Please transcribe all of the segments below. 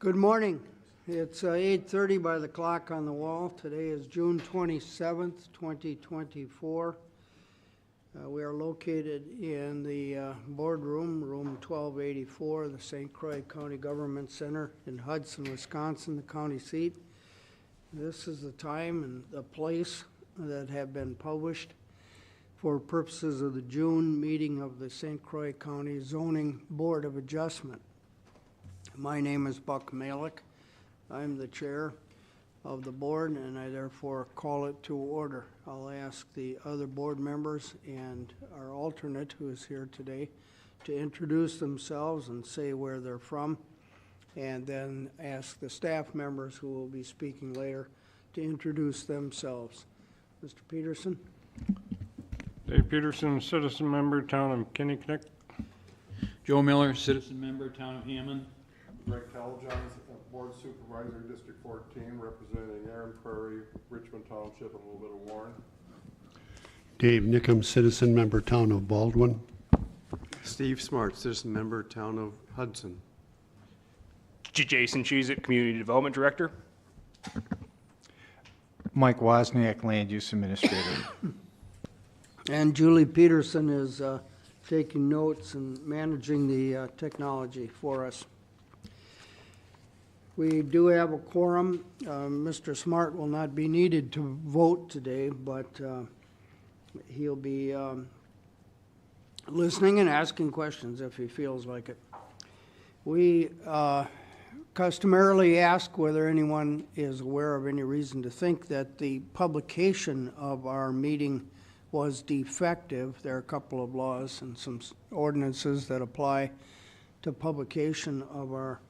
Good morning. It's 8:30 by the clock on the wall. Today is June 27th, 2024. We are located in the boardroom, room 1284, the St. Croix County Government Center in Hudson, Wisconsin, the county seat. This is the time and the place that have been published for purposes of the June meeting of the St. Croix County Zoning Board of Adjustment. My name is Buck Malik. I'm the chair of the board, and I therefore call it to order. I'll ask the other board members and our alternate, who is here today, to introduce themselves and say where they're from, and then ask the staff members who will be speaking later to introduce themselves. Mr. Peterson? Dave Peterson, citizen member, town of Kinnickinnick. Joe Miller, citizen member, town of Hammond. Greg Caljohns, Board Supervisor, District 14, representing Aaron Prairie, Richmond Township, and a little bit of Warren. Dave Nickham, citizen member, town of Baldwin. Steve Smart, citizen member, town of Hudson. Jason Cheezick, Community Development Director. Mike Wozniak, Land Use Administrator. And Julie Peterson is taking notes and managing the technology for us. We do have a quorum. Mr. Smart will not be needed to vote today, but he'll be listening and asking questions if he feels like it. We customarily ask whether anyone is aware of any reason to think that the publication of our meeting was defective. There are a couple of laws and some ordinances that apply to publication of our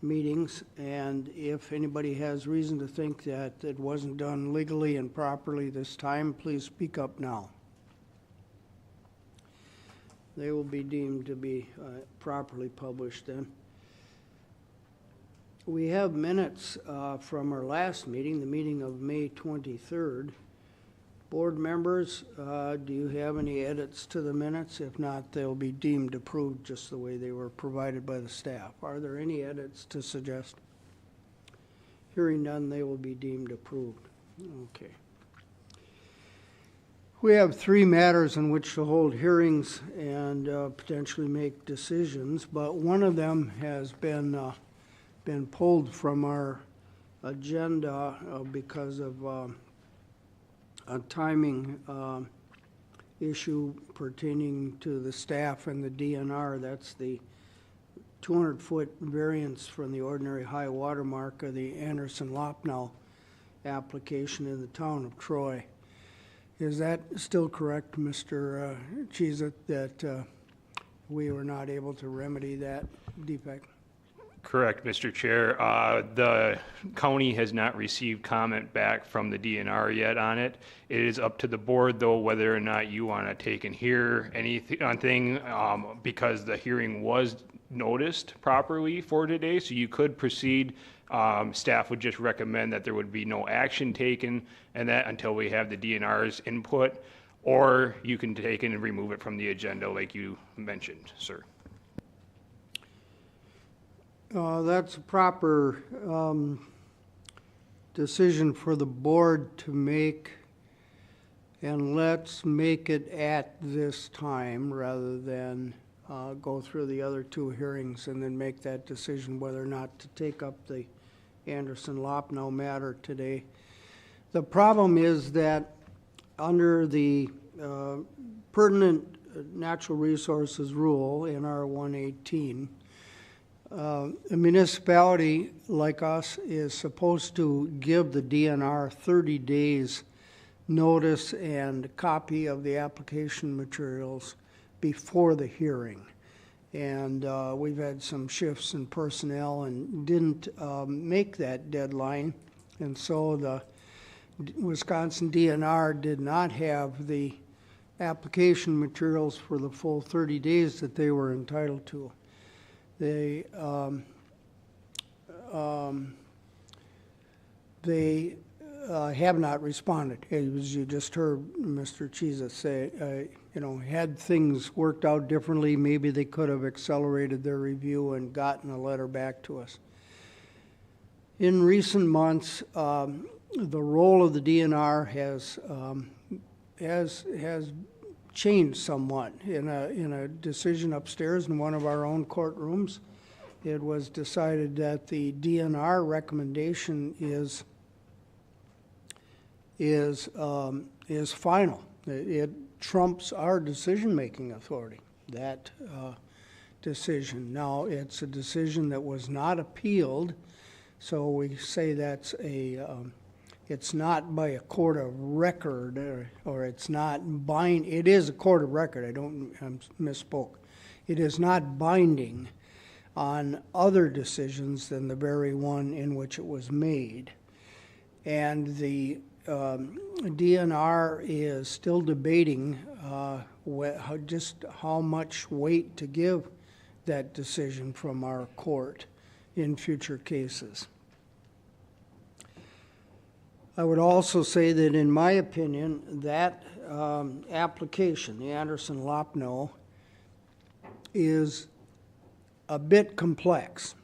meetings, and if anybody has reason to think that it wasn't done legally and properly this time, please speak up now. They will be deemed to be properly published then. We have minutes from our last meeting, the meeting of May 23rd. Board members, do you have any edits to the minutes? If not, they'll be deemed approved just the way they were provided by the staff. Are there any edits to suggest? Hearing none, they will be deemed approved. Okay. We have three matters in which to hold hearings and potentially make decisions, but one of them has been pulled from our agenda because of a timing issue pertaining to the staff and the DNR. That's the 200-foot variance from the ordinary high water mark of the Anderson-Lopnow application in the town of Croix. Is that still correct, Mr. Cheezick, that we were not able to remedy that defect? Correct, Mr. Chair. The county has not received comment back from the DNR yet on it. It is up to the board, though, whether or not you want to take and hear anything, because the hearing was noticed properly for today, so you could proceed. Staff would just recommend that there would be no action taken and that until we have the DNR's input, or you can take it and remove it from the agenda like you mentioned, sir. That's a proper decision for the board to make, and let's make it at this time rather than go through the other two hearings and then make that decision whether or not to take up the Anderson-Lopnow matter today. The problem is that under the pertinent natural resources rule in our 118, a municipality like us is supposed to give the DNR 30 days notice and copy of the application materials before the hearing. And we've had some shifts in personnel and didn't make that deadline. And so the Wisconsin DNR did not have the application materials for the full 30 days that they were entitled to. They have not responded. As you just heard Mr. Cheezick say, had things worked out differently, maybe they could have accelerated their review and gotten a letter back to us. in recent months, the role of the DNR has changed somewhat. In a decision upstairs in one of our own courtrooms, it was decided that the DNR recommendation is final. It trumps our decision-making authority, that decision. Now, it's a decision that was not appealed, so we say that's it's not by a court of record, or it's not it is a court of record, I misspoke. It is not binding on other decisions than the very one in which it was made. And the DNR is still debating just how much weight to give that decision from our court in future cases. I would also say that in my opinion, that application, the Anderson-Lopno, is a bit complex.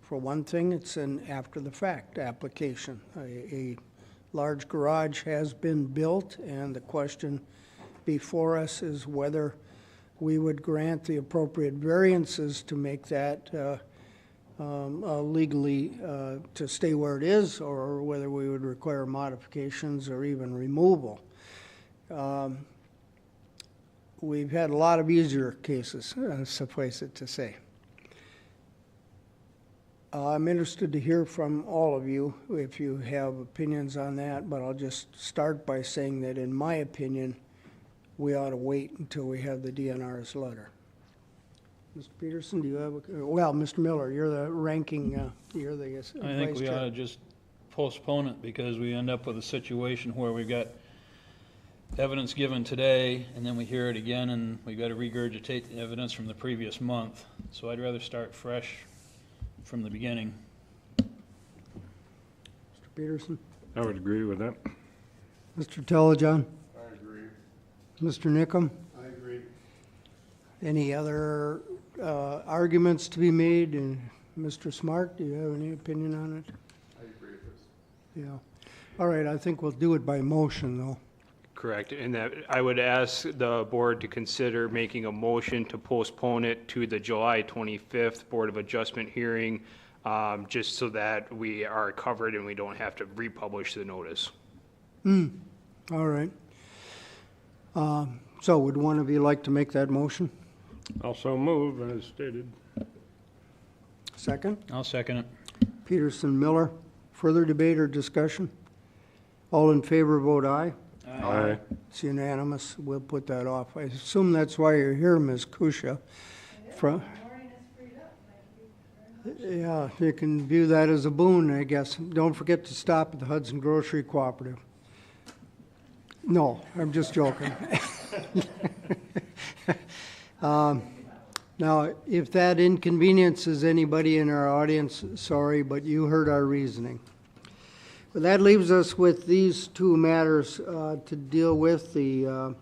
For one thing, it's an after-the-fact application. A large garage has been built, and the question before us is whether we would grant the appropriate variances to make that legally to stay where it is, or whether we would require modifications or even removal. We've had a lot of easier cases, suffice it to say. I'm interested to hear from all of you if you have opinions on that, but I'll just start by saying that in my opinion, we ought to wait until we have the DNR's letter. Mr. Peterson, do you have well, Mr. Miller, you're the ranking, you're the vice chair. I think we ought to just postpone it because we end up with a situation where we've got evidence given today and then we hear it again and we've got to regurgitate the evidence from the previous month. So I'd rather start fresh from the beginning. Mr. Peterson? I would agree with that. Mr. Telejohn? I agree. Mr. Nickum? I agree. Any other arguments to be made? And Mr. Smart, do you have any opinion on it? I agree with this. Yeah. All right, I think we'll do it by motion, though. Correct, and that I would ask the board to consider making a motion to postpone it to the July 25th Board of Adjustment hearing, just so that we are covered and we don't have to republish the notice. All right. So would one of you like to make that motion? Also move as stated. Second? I'll second it. Peterson, Miller. Further debate or discussion? All in favor, vote aye. Aye. It's unanimous. We'll put that off. I assume that's why you're here, Ms. Kusha. Yeah, you can view that as a boon, I guess. Don't forget to stop at the Hudson Grocery Cooperative. No, I'm just joking. Now, if that inconveniences anybody in our audience, sorry, but you heard our reasoning. But that leaves us with these two matters to deal with, the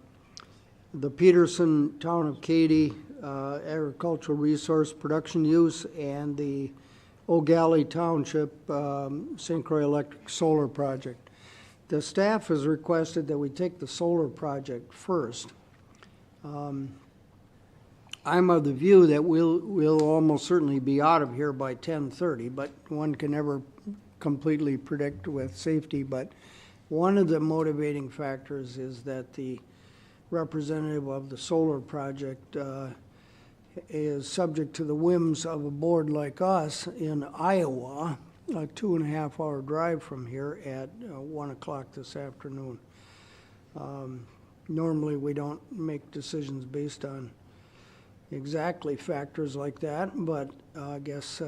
Peterson Town of Katy agricultural resource production use and the O'Galley Township St. Croix Electric Solar Project. The staff has requested that we take the solar project first. I'm of the view that we'll almost certainly be out of here by 10:30, but one can never completely predict with safety. But one of the motivating factors is that the representative of the solar project is subject to the whims of a board like us in Iowa, a 2.5-hour drive from here at 1 o'clock this afternoon. Normally we don't make decisions based on exactly factors like that, but I guess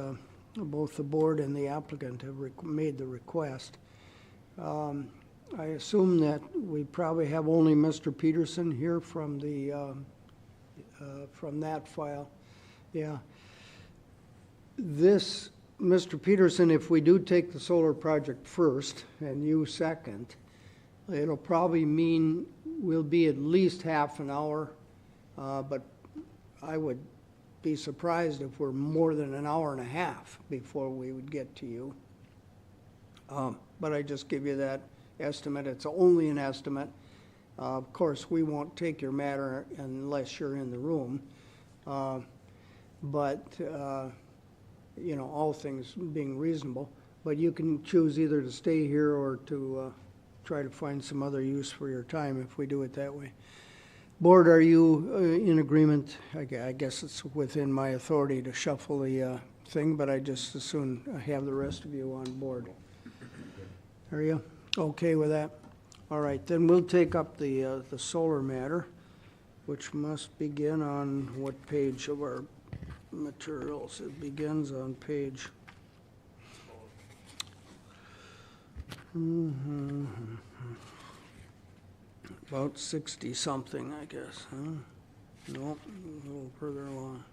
both the board and the applicant have made the request. I assume that we probably have only Mr. Peterson here from the from that file. Yeah. This, Mr. Peterson, if we do take the solar project first and you second, it'll probably mean we'll be at least half an hour, but I would be surprised if we're more than an hour and a half before we would get to you. But I just give you that estimate. It's only an estimate. Of course, we won't take your matter unless you're in the room. But, you know, all things being reasonable. But you can choose either to stay here or to try to find some other use for your time if we do it that way. Board, are you in agreement? I guess it's within my authority to shuffle the thing, but I just as soon have the rest of you on board. Are you okay with that? All right, then we'll take up the solar matter, which must begin on what page of our materials? It begins on page. About 60-something, I guess, huh? Nope, a little further along.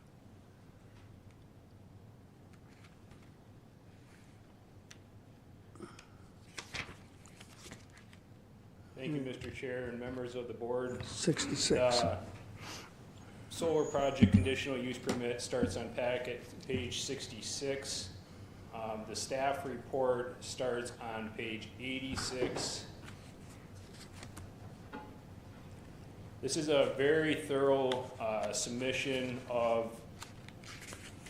Thank you, Mr. Chair and members of the board. 66. Solar project conditional use permit starts on packet page 66. The staff report starts on page 86. This is a very thorough submission of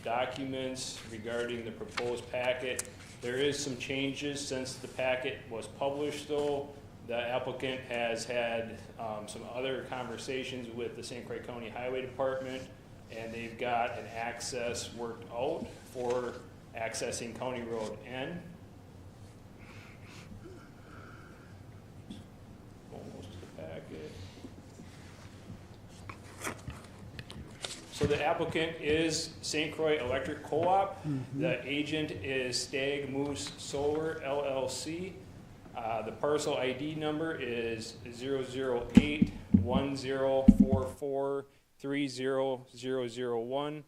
documents regarding the proposed packet. There is some changes since the packet was published, though. The applicant has had some other conversations with the St. Croix County Highway Department, and they've got an access worked out for accessing County Road N. Almost to the packet. So the applicant is St. Croix Electric Co-op. The agent is Stag Moose Solar LLC. The parcel ID number is 008-1044-30001.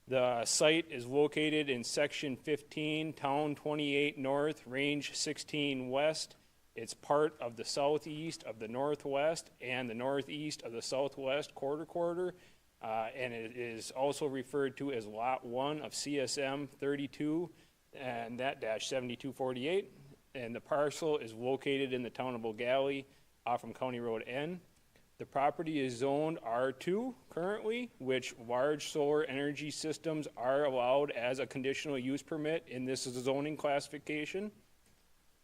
The site is located in Section 15, Town 28 North, Range 16 West. It's part of the southeast of the northwest and the northeast of the southwest quarter, and it is also referred to as Lot 1 of CSM 32 and that dash 7248. And the parcel is located in the town of Bogali off from County Road N. The property is zoned R2 currently, which large solar energy systems are allowed as a conditional use permit in this zoning classification.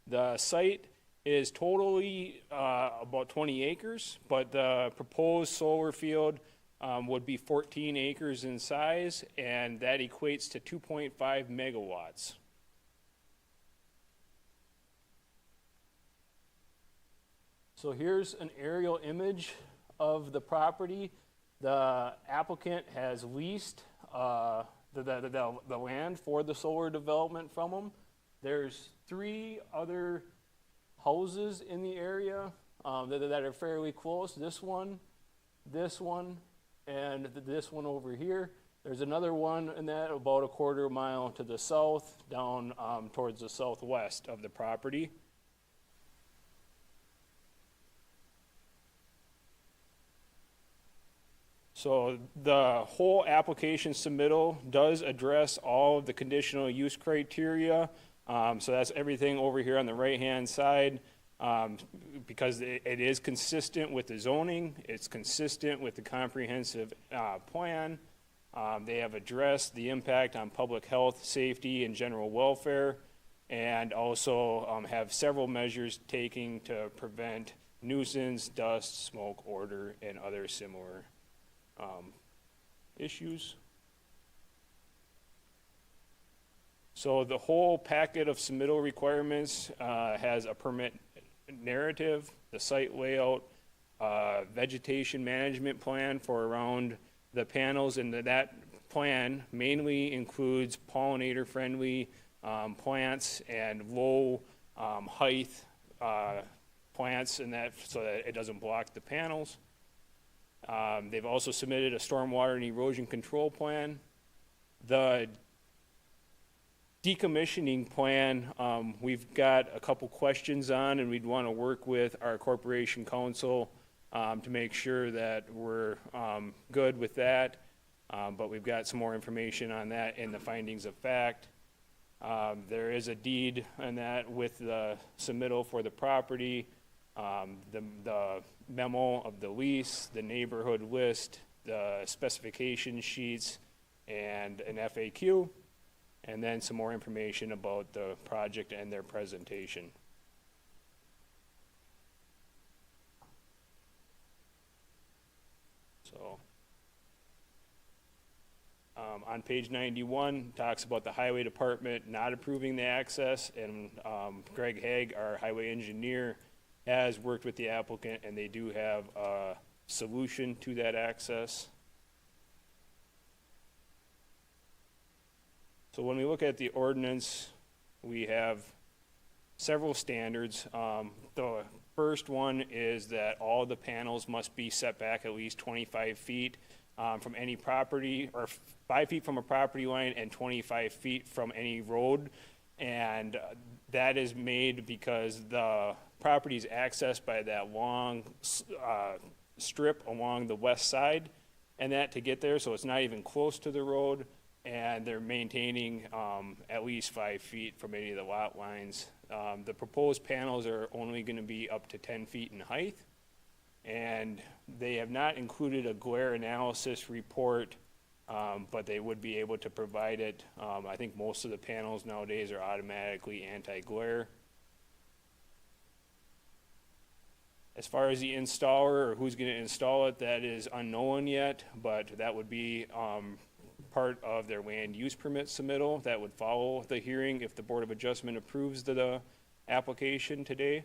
The site is totally about 20 acres, but the proposed solar field would be 14 acres in size, and that equates to 2.5 megawatts. So here's an aerial image of the property. The applicant has leased the land for the solar development from them. There's 3 other houses in the area that are fairly close. This one, and this one over here. There's another one in that about a quarter mile to the south, down towards the southwest of the property. So the whole application submittal does address all of the conditional use criteria. So that's everything over here on the right-hand side. Because it is consistent with the zoning, it's consistent with the comprehensive plan. They have addressed the impact on public health, safety, and general welfare, and also have several measures taken to prevent nuisance, dust, smoke, odor, and other similar issues. So the whole packet of submittal requirements has a permit narrative, the site layout, vegetation management plan for around the panels, and that plan mainly includes pollinator-friendly plants and low height plants, and that so that it doesn't block the panels. They've also submitted a stormwater and erosion control plan. The decommissioning plan, we've got a couple questions on, and we'd want to work with our corporation counsel to make sure that we're good with that. But we've got some more information on that in the findings of fact. There is a deed on that with the submittal for the property, the memo of the lease, the neighborhood list, the specification sheets, and an FAQ, and then some more information about the project and their presentation. So, on page 91, talks about the highway department not approving the access, and Greg Haig, our highway engineer, has worked with the applicant, and they do have a solution to that access. So when we look at the ordinance, we have several standards. The first one is that all the panels must be set back at least 25 feet from any property, or 5 feet from a property line and 25 feet from any road. And that is made because the property is accessed by that long strip along the west side, and that to get there, so it's not even close to the road, and they're maintaining at least 5 feet from any of the lot lines. The proposed panels are only going to be up to 10 feet in height, and they have not included a glare analysis report, but they would be able to provide it. I think most of the panels nowadays are automatically anti-glare. As far as the installer or who's going to install it, that is unknown yet, but that would be part of their land use permit submittal that would follow the hearing if the Board of Adjustment approves the application today.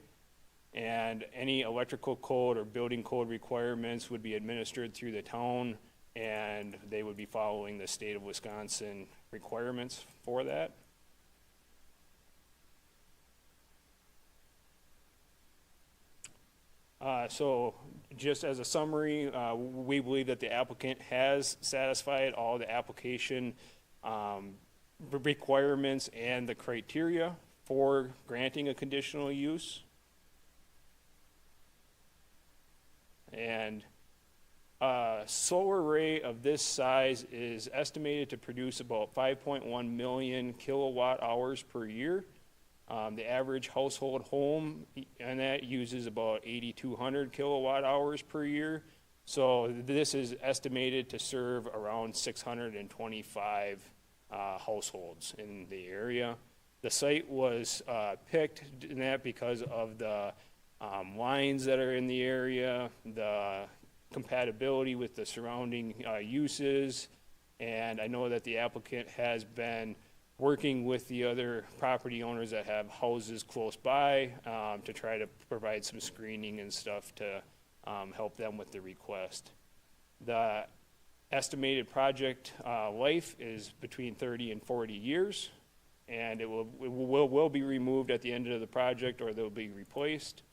And any electrical code or building code requirements would be administered through the town, and they would be following the state of Wisconsin requirements for that. So just as a summary, we believe that the applicant has satisfied all the application requirements and the criteria for granting a conditional use. And a solar array of this size is estimated to produce about 5.1 million kilowatt hours per year. The average household home, and that uses about 8,200 kilowatt hours per year. So this is estimated to serve around 625 households in the area. The site was picked in that because of the lines that are in the area, the compatibility with the surrounding uses, and I know that the applicant has been working with the other property owners that have houses close by to try to provide some screening and stuff to help them with the request. The estimated project life is between 30 and 40 years, and it will be removed at the end of the project, or they'll be replaced.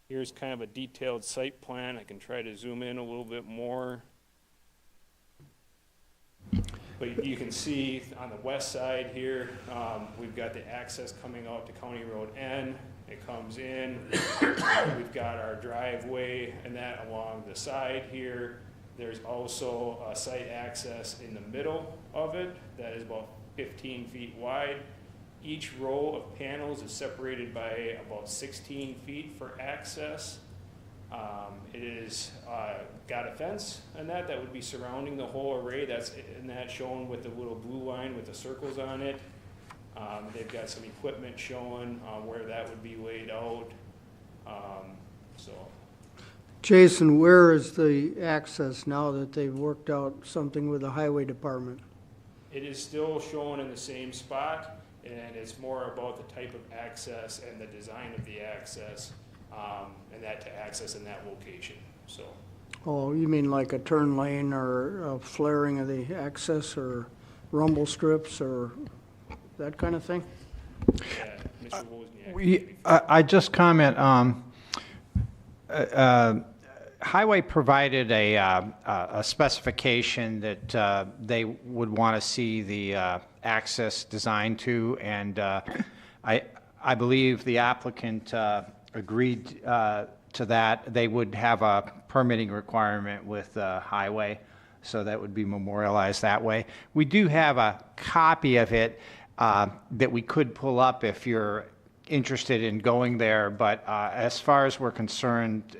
Here's kind of a detailed site plan. I can try to zoom in a little bit more. But you can see on the west side here, we've got the access coming out to County Road N. It comes in. We've got our driveway and that along the side here. There's also a site access in the middle of it that is about 15 feet wide. Each row of panels is separated by about 16 feet for access. It is got a fence and that would be surrounding the whole array. That's in that shown with the little blue line with the circles on it. They've got some equipment showing where that would be laid out. So, Jason, where is the access now that they've worked out something with the highway department? it is still shown in the same spot, and it's more about the type of access and the design of the access, and that to access in that location, so. Oh, you mean like a turn lane or a flaring of the access or rumble strips or that kind of thing? Yeah, Mr. Wozniak. I just comment, Highway provided a specification that they would want to see the access designed to, and I believe the applicant agreed to that. They would have a permitting requirement with Highway so that would be memorialized that way. We do have a copy of it that we could pull up if you're interested in going there, but as far as we're concerned,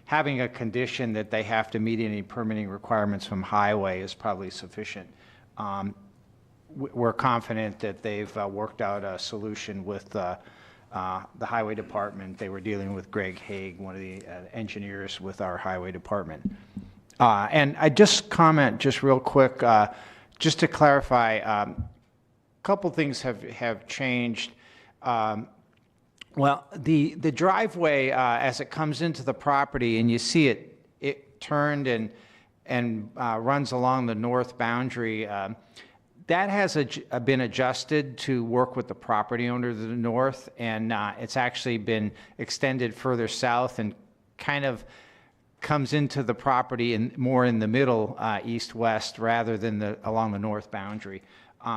having a condition that they have to meet any permitting requirements from highway is probably sufficient. We're confident that they've worked out a solution with the highway department. They were dealing with Greg Haig, one of the engineers with our highway department. And I just comment just real quick, just to clarify, a couple things have changed. Well, the driveway, as it comes into the property, and you see it turned and runs along the north boundary, that has been adjusted to work with the property owner to the north, and it's actually been extended further south and kind of comes into the property more in the middle, east-west, rather than along the north boundary.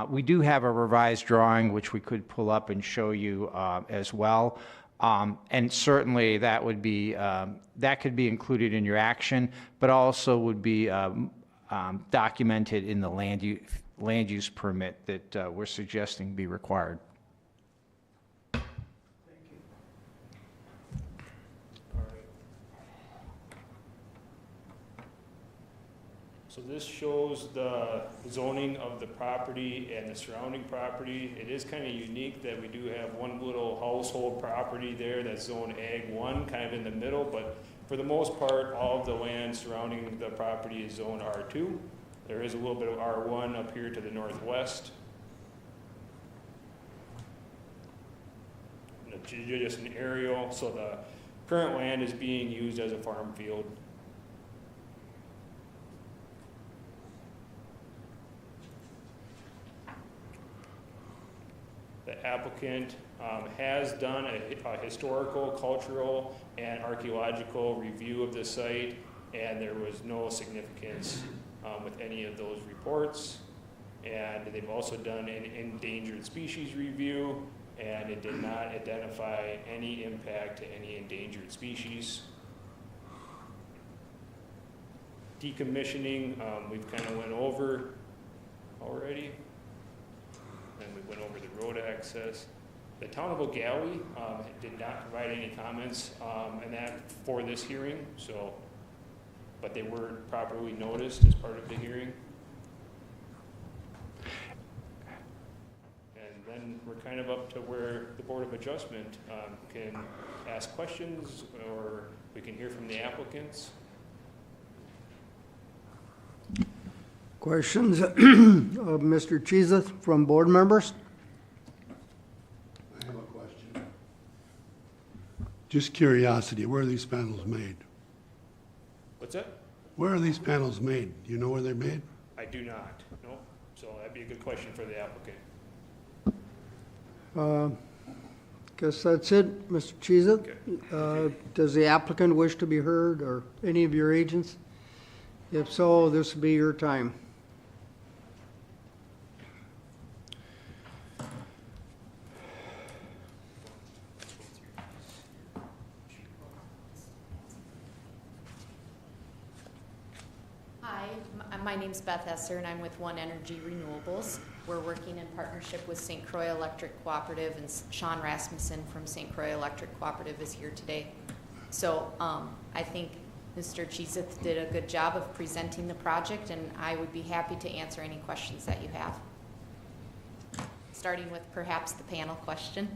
We do have a revised drawing which we could pull up and show you as well. And certainly that would be that could be included in your action, but also would be documented in the land use permit that we're suggesting be required. So this shows the zoning of the property and the surrounding property. It is kind of unique that we do have one little household property there that's zoned Ag 1, kind of in the middle, but for the most part, all of the land surrounding the property is zoned R2. There is a little bit of R1 up here to the northwest. And just an aerial, so the current land is being used as a farm field. The applicant has done a historical, cultural, and archaeological review of the site, and there was no significance with any of those reports. And they've also done an endangered species review, and it did not identify any impact to any endangered species. Decommissioning, we've kind of went over already. And we went over the road access. The town of O'Galley did not provide any comments and that for this hearing, so, but they were properly noticed as part of the hearing. And then we're kind of up to where the Board of Adjustment can ask questions, or we can hear from the applicants. Questions of Mr. Cheeseth from board members? I have a question. Just curiosity, where are these panels made? What's that? Where are these panels made? Do you know where they're made? I do not, no. So that'd be a good question for the applicant. Guess that's it, Mr. Cheeseth. Okay. Does the applicant wish to be heard, or any of your agents? If so, this will be your time. Hi, my name's Beth Esser, and I'm with One Energy Renewables. We're working in partnership with St. Croix Electric Cooperative, and Sean Rasmussen from St. Croix Electric Cooperative is here today. So I think Mr. Cheeseth did a good job of presenting the project, and I would be happy to answer any questions that you have. Starting with perhaps the panel question.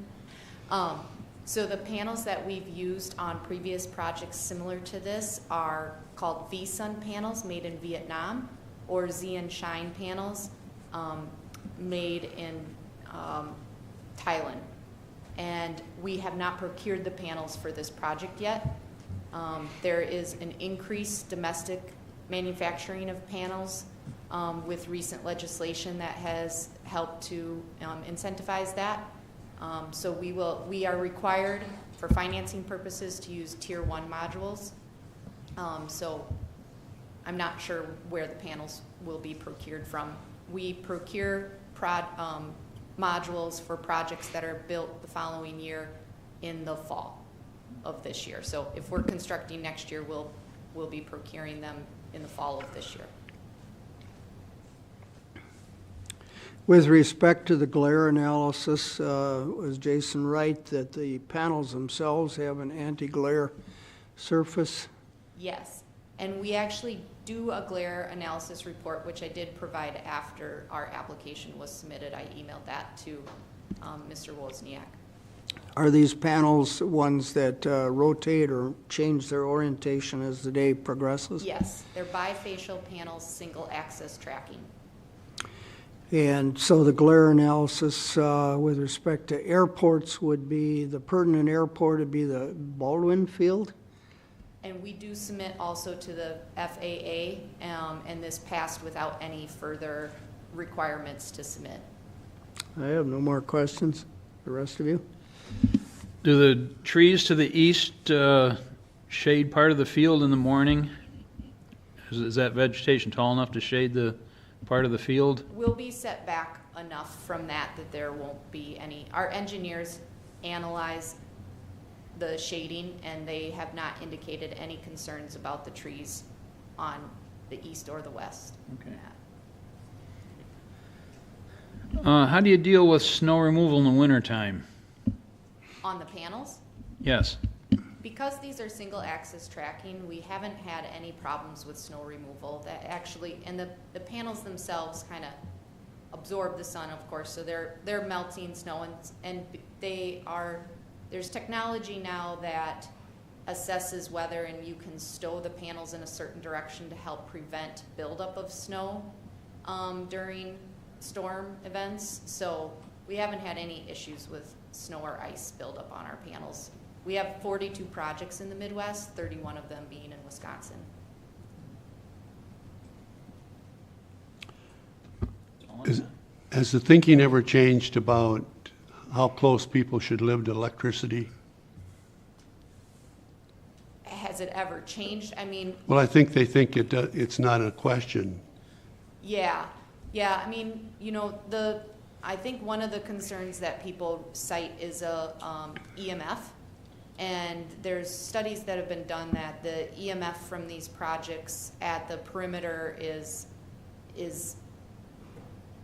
So the panels that we've used on previous projects similar to this are called V-Sun panels made in Vietnam, or Z and Shine panels made in Thailand. And we have not procured the panels for this project yet. There is an increased domestic manufacturing of panels with recent legislation that has helped to incentivize that. So we are required for financing purposes to use Tier 1 modules. So I'm not sure where the panels will be procured from. We procure modules for projects that are built the following year in the fall of this year. So if we're constructing next year, we'll be procuring them in the fall of this year. With respect to the glare analysis, was Jason right that the panels themselves have an anti-glare surface? Yes, and we actually do a glare analysis report, which I did provide after our application was submitted. I emailed that to Mr. Wozniak. Are these panels ones that rotate or change their orientation as the day progresses? Yes, they're bifacial panels, single axis tracking. And so the glare analysis with respect to airports would be, the pertinent airport would be the Baldwin Field? And we do submit also to the FAA, and this passed without any further requirements to submit. I have no more questions. The rest of you? Do the trees to the east shade part of the field in the morning? Is that vegetation tall enough to shade the part of the field? We'll be set back enough from that there won't be any. Our engineers analyze the shading, and they have not indicated any concerns about the trees on the east or the west. Okay. How do you deal with snow removal in the wintertime? On the panels, Yes. because these are single axis tracking, we haven't had any problems with snow removal. That actually, and the panels themselves kind of absorb the sun, of course, so they're melting snow, and they are, there's technology now that assesses weather, and you can stow the panels in a certain direction to help prevent buildup of snow during storm events. So we haven't had any issues with snow or ice buildup on our panels. We have 42 projects in the Midwest, 31 of them being in Wisconsin. Has the thinking ever changed about how close people should live to electricity? Has it ever changed? I mean, Well, I think they think it's not a question. yeah. I mean, you know, I think one of the concerns that people cite is EMF. And there's studies that have been done that the EMF from these projects at the perimeter is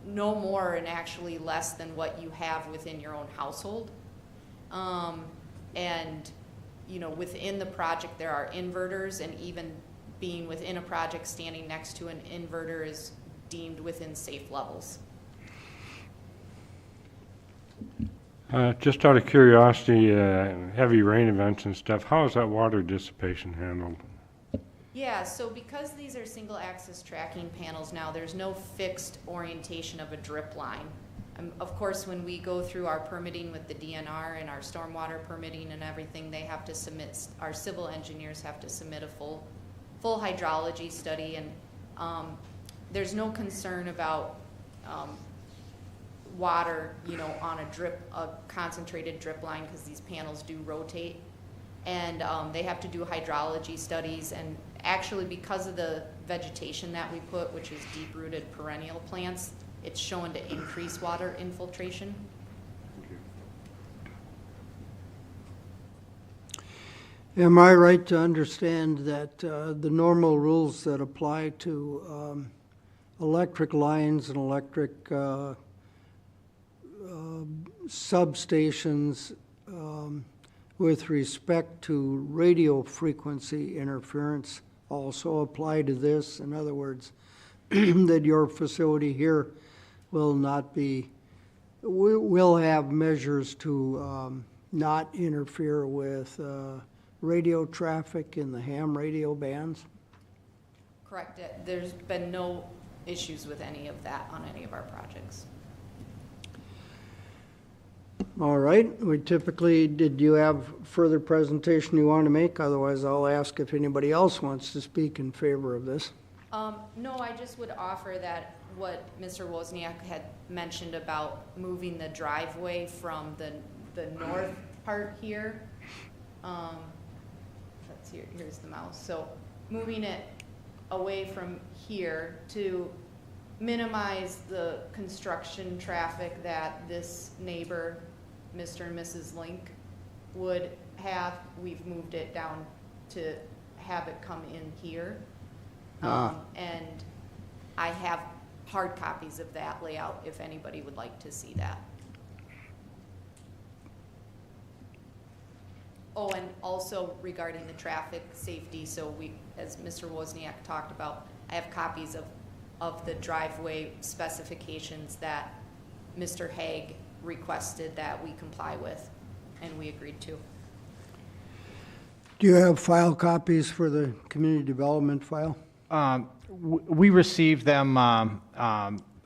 no more and actually less than what you have within your own household. And, you know, within the project there are inverters, and even being within a project, standing next to an inverter is deemed within safe levels. Just out of curiosity, heavy rain events and stuff, how is that water dissipation handled? Yeah, so because these are single axis tracking panels now, there's no fixed orientation of a drip line. Of course, when we go through our permitting with the DNR and our stormwater permitting and everything, they have to submit, our civil engineers have to submit a full hydrology study, and there's no concern about water, you know, on a concentrated drip line, because these panels do rotate, and they have to do hydrology studies. And actually, because of the vegetation that we put, which is deep-rooted perennial plants, it's shown to increase water infiltration. Am I right to understand that the normal rules that apply to electric lines and electric substations with respect to radio frequency interference also apply to this? In other words, that your facility here will not be, will have measures to not interfere with radio traffic in the ham radio bands? Correct. There's been no issues with any of that on any of our projects. All right, we typically, did you have further presentation you want to make? Otherwise, I'll ask if anybody else wants to speak in favor of this. No, I just would offer that what Mr. Wozniak had mentioned about moving the driveway from the north part here. Here's the mouse. So moving it away from here to minimize the construction traffic that this neighbor, Mr. and Mrs. Link, would have. We've moved it down to have it come in here. And I have hard copies of that layout if anybody would like to see that. Oh, and also regarding the traffic safety, so we, as Mr. Wozniak talked about, I have copies of the driveway specifications that Mr. Haig requested that we comply with, and we agreed to. Do you have file copies for the community development file? We received them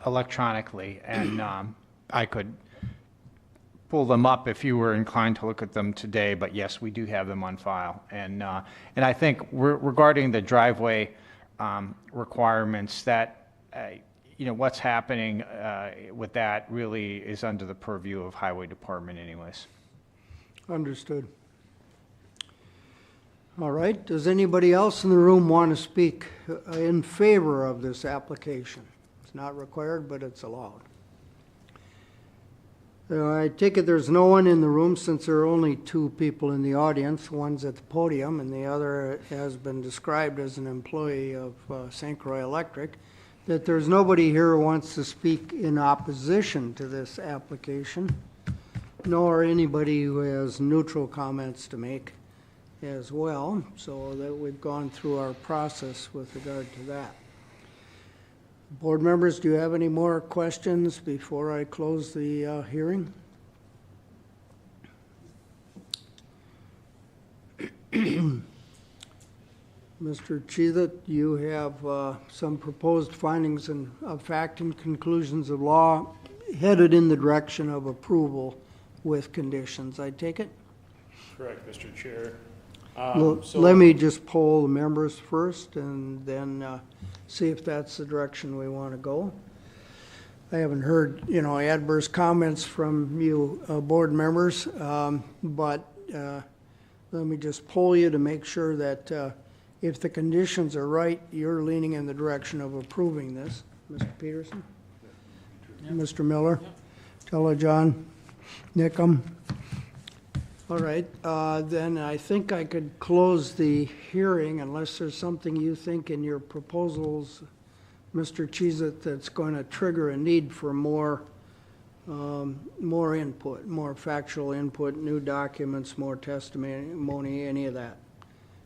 electronically, and I could pull them up if you were inclined to look at them today, but yes, we do have them on file. And I think regarding the driveway requirements, that, what's happening with that really is under the purview of Highway Department anyways. Understood. All right, does anybody else in the room want to speak in favor of this application? It's not required, but it's allowed. I take it there's no one in the room, since there are only two people in the audience. One's at the podium and the other has been described as an employee of St. Croix Electric, that there's nobody here who wants to speak in opposition to this application, nor anybody who has neutral comments to make as well, so that we've gone through our process with regard to that. Board members, do you have any more questions before I close the hearing? Mr. Cheethat, you have some proposed findings of fact and conclusions of law headed in the direction of approval with conditions, I take it? Correct, Mr. Chair. Well, let me just poll the members first and then see if that's the direction we want to go. I haven't heard, adverse comments from you board members, but let me just poll you to make sure that if the conditions are right, you're leaning in the direction of approving this. Mr. Peterson? Yeah. Mr. Miller? Yeah. Telejohn? Nickum? All right, then I think I could close the hearing unless there's something you think in your proposals, Mr. Cheezit, that's going to trigger a need for more input, more factual input, new documents, more testimony, any of that.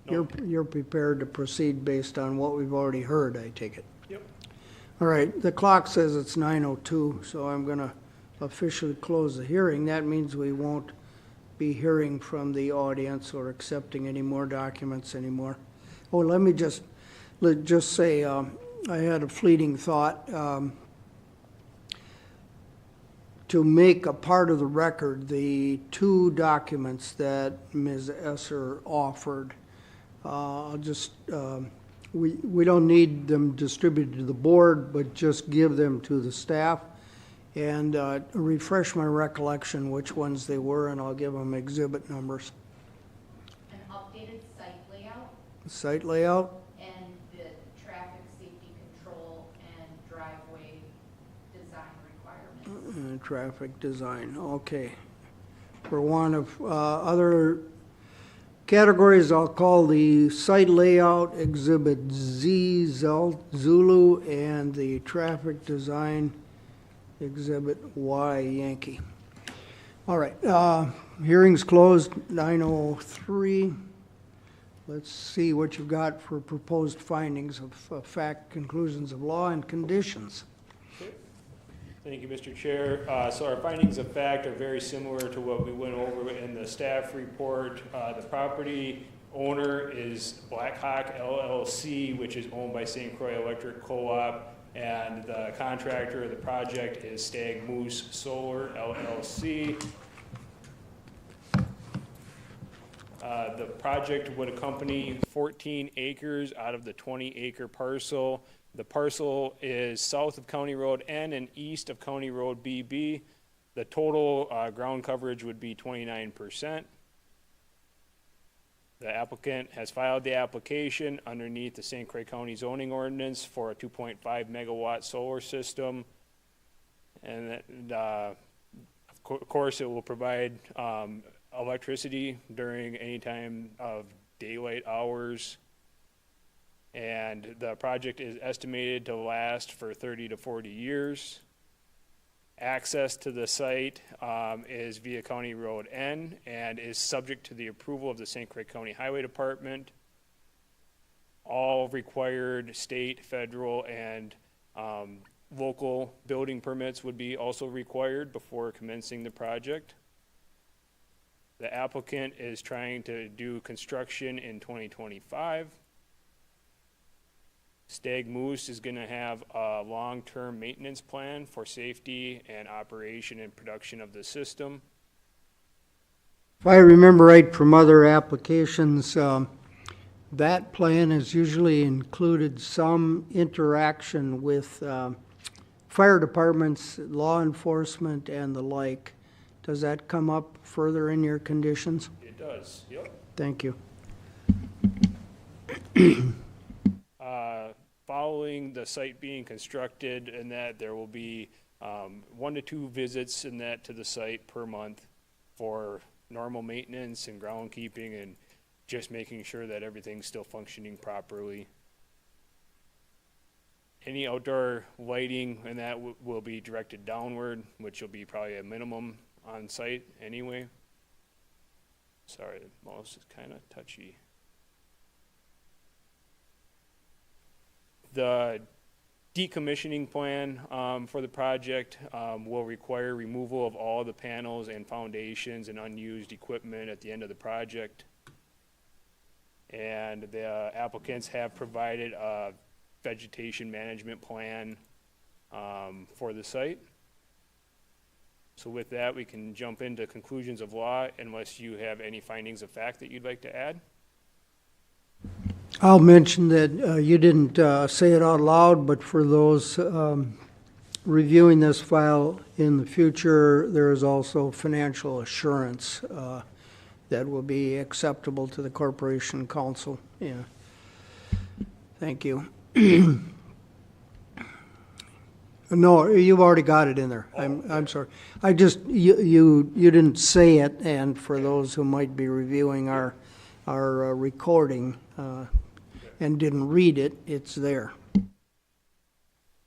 No. You're prepared to proceed based on what we've already heard, I take it? Yep. All right, the clock says it's 9:02, so I'm going to officially close the hearing. That means we won't be hearing from the audience or accepting any more documents anymore. Oh, let me just say, I had a fleeting thought to make a part of the record the two documents that Ms. Esser offered. I'll just, we don't need them distributed to the board, but just give them to the staff. And refresh my recollection which ones they were, and I'll give them exhibit numbers. An updated site layout. Site layout? And the traffic safety control and driveway design requirements. Traffic design, okay. For one of other categories, I'll call the site layout exhibit Z, Zulu, and the traffic design exhibit Y, Yankee. All right, hearing's closed, 9:03. Let's see what you've got for proposed findings of fact, conclusions of law, and conditions. Okay. Thank you, Mr. Chair. So our findings of fact are very similar to what we went over in the staff report. The property owner is Blackhawk LLC, which is owned by St. Croix Electric Co-op. And the contractor of the project is Stag Moose Solar LLC. The project would accompany 14 acres out of the 20-acre parcel. The parcel is south of County Road N and east of County Road BB. The total ground coverage would be 29%. The applicant has filed the application underneath the St. Croix County zoning ordinance for a 2.5 megawatt solar system. And of course, it will provide electricity during any time of daylight hours. And the project is estimated to last for 30 to 40 years. Access to the site is via County Road N and is subject to the approval of the St. Croix County Highway Department. All required state, federal, and local building permits would be also required before commencing the project. The applicant is trying to do construction in 2025. Stag Moose is going to have a long-term maintenance plan for safety and operation and production of the system. If I remember right from other applications, that plan has usually included some interaction with fire departments, law enforcement, and the like. Does that come up further in your conditions? It does, yep. Thank you. Following the site being constructed, and that there will be 1 to 2 visits in that to the site per month for normal maintenance and groundkeeping and just making sure that everything's still functioning properly. Any outdoor lighting and that will be directed downward, which will be probably a minimum on site anyway. Sorry, the mouse is kind of touchy. The decommissioning plan for the project will require removal of all the panels and foundations and unused equipment at the end of the project. And the applicants have provided a vegetation management plan for the site. So with that, we can jump into conclusions of law unless you have any findings of fact that you'd like to add. I'll mention that you didn't say it out loud, but for those reviewing this file in the future, there is also financial assurance that will be acceptable to the Corporation Council. Yeah. Thank you. No, you've already got it in there. I'm sorry. I just you didn't say it, and for those who might be reviewing our recording and didn't read it, it's there.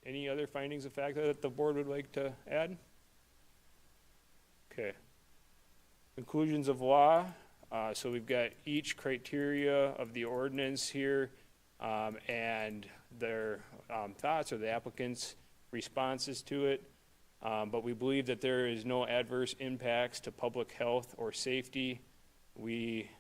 Any other findings of fact that the board would like to add? Okay. Conclusions of law. So we've got each criteria of the ordinance here and their thoughts or the applicant's responses to it. But we believe that there is no adverse impacts to public health or safety. We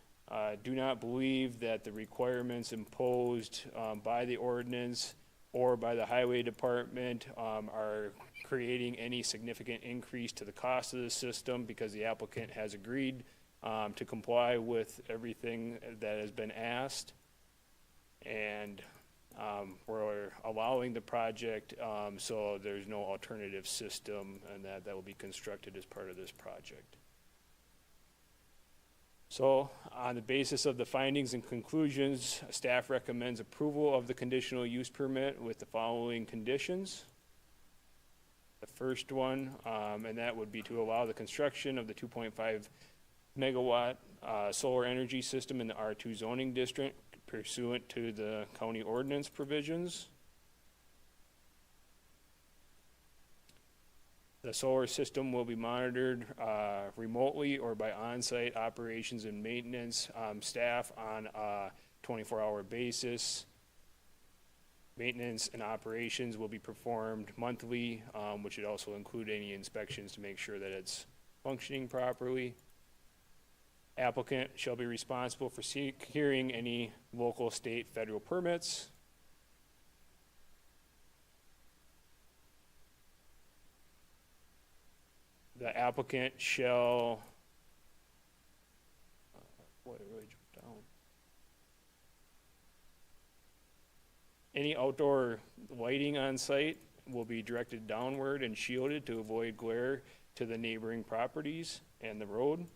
do not believe that the requirements imposed by the ordinance or by the highway department are creating any significant increase to the cost of the system because the applicant has agreed to comply with everything that has been asked. And we're allowing the project so there's no alternative system and that will be constructed as part of this project. So on the basis of the findings and conclusions, staff recommends approval of the conditional use permit with the following conditions. The first one, and that would be to allow the construction of the 2.5 megawatt solar energy system in the R2 zoning district pursuant to the county ordinance provisions. The solar system will be monitored remotely or by on-site operations and maintenance staff on a 24-hour basis. Maintenance and operations will be performed monthly, which would also include any inspections to make sure that it's functioning properly. Applicant shall be responsible for securing any local, state, federal permits. The applicant shall, boy, it really jumped down. Any outdoor lighting on site will be directed downward and shielded to avoid glare to the neighboring properties and the road.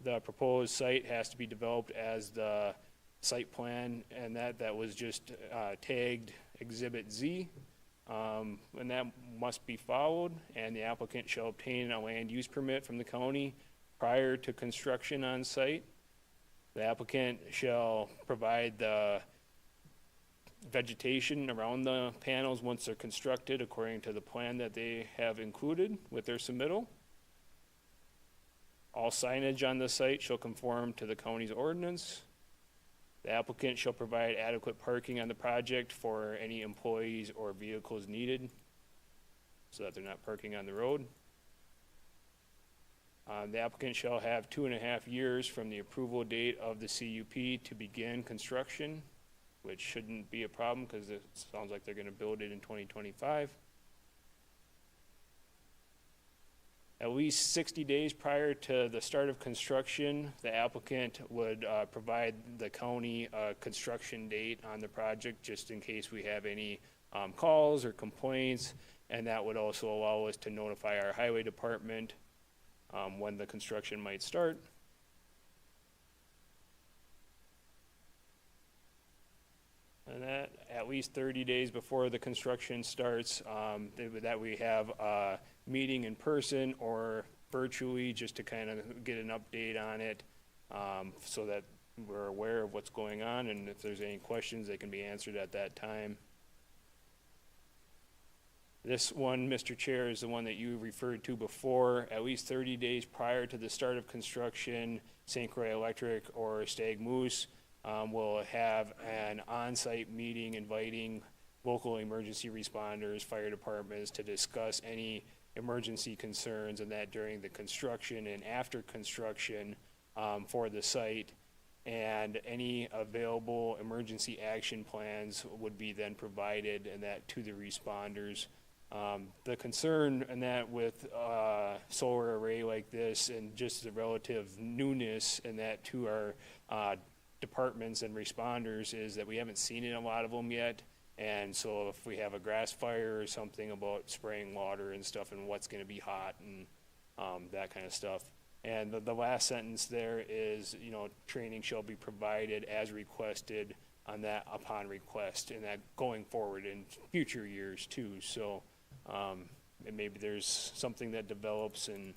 The proposed site has to be developed as the site plan, and that was just tagged Exhibit Z. And that must be followed, and the applicant shall obtain a land use permit from the county prior to construction on site. The applicant shall provide the vegetation around the panels once they're constructed according to the plan that they have included with their submittal. All signage on the site shall conform to the county's ordinance. The applicant shall provide adequate parking on the project for any employees or vehicles needed so that they're not parking on the road. The applicant shall have 2.5 years from the approval date of the CUP to begin construction, which shouldn't be a problem because it sounds like they're going to build it in 2025. At least 60 days prior to the start of construction, the applicant would provide the county a construction date on the project just in case we have any calls or complaints, and that would also allow us to notify our highway department when the construction might start. And that at least 30 days before the construction starts, that we have a meeting in person or virtually just to kind of get an update on it, so that we're aware of what's going on, and if there's any questions, they can be answered at that time. This one, Mr. Chair, is the one that you referred to before. At least 30 days prior to the start of construction, St. Croix Electric or Stag Moose will have an on-site meeting inviting local emergency responders, fire departments to discuss any emergency concerns, and that during the construction and after construction for the site, and any available emergency action plans would be then provided, and that to the responders. The concern in that with solar array like this and just the relative newness in that to our departments and responders is that we haven't seen in a lot of them yet. And so if we have a grass fire or something about spraying water and stuff and what's going to be hot and that kind of stuff. And the last sentence there is, training shall be provided as requested on that upon request, and that going forward in future years too. So and maybe there's something that develops and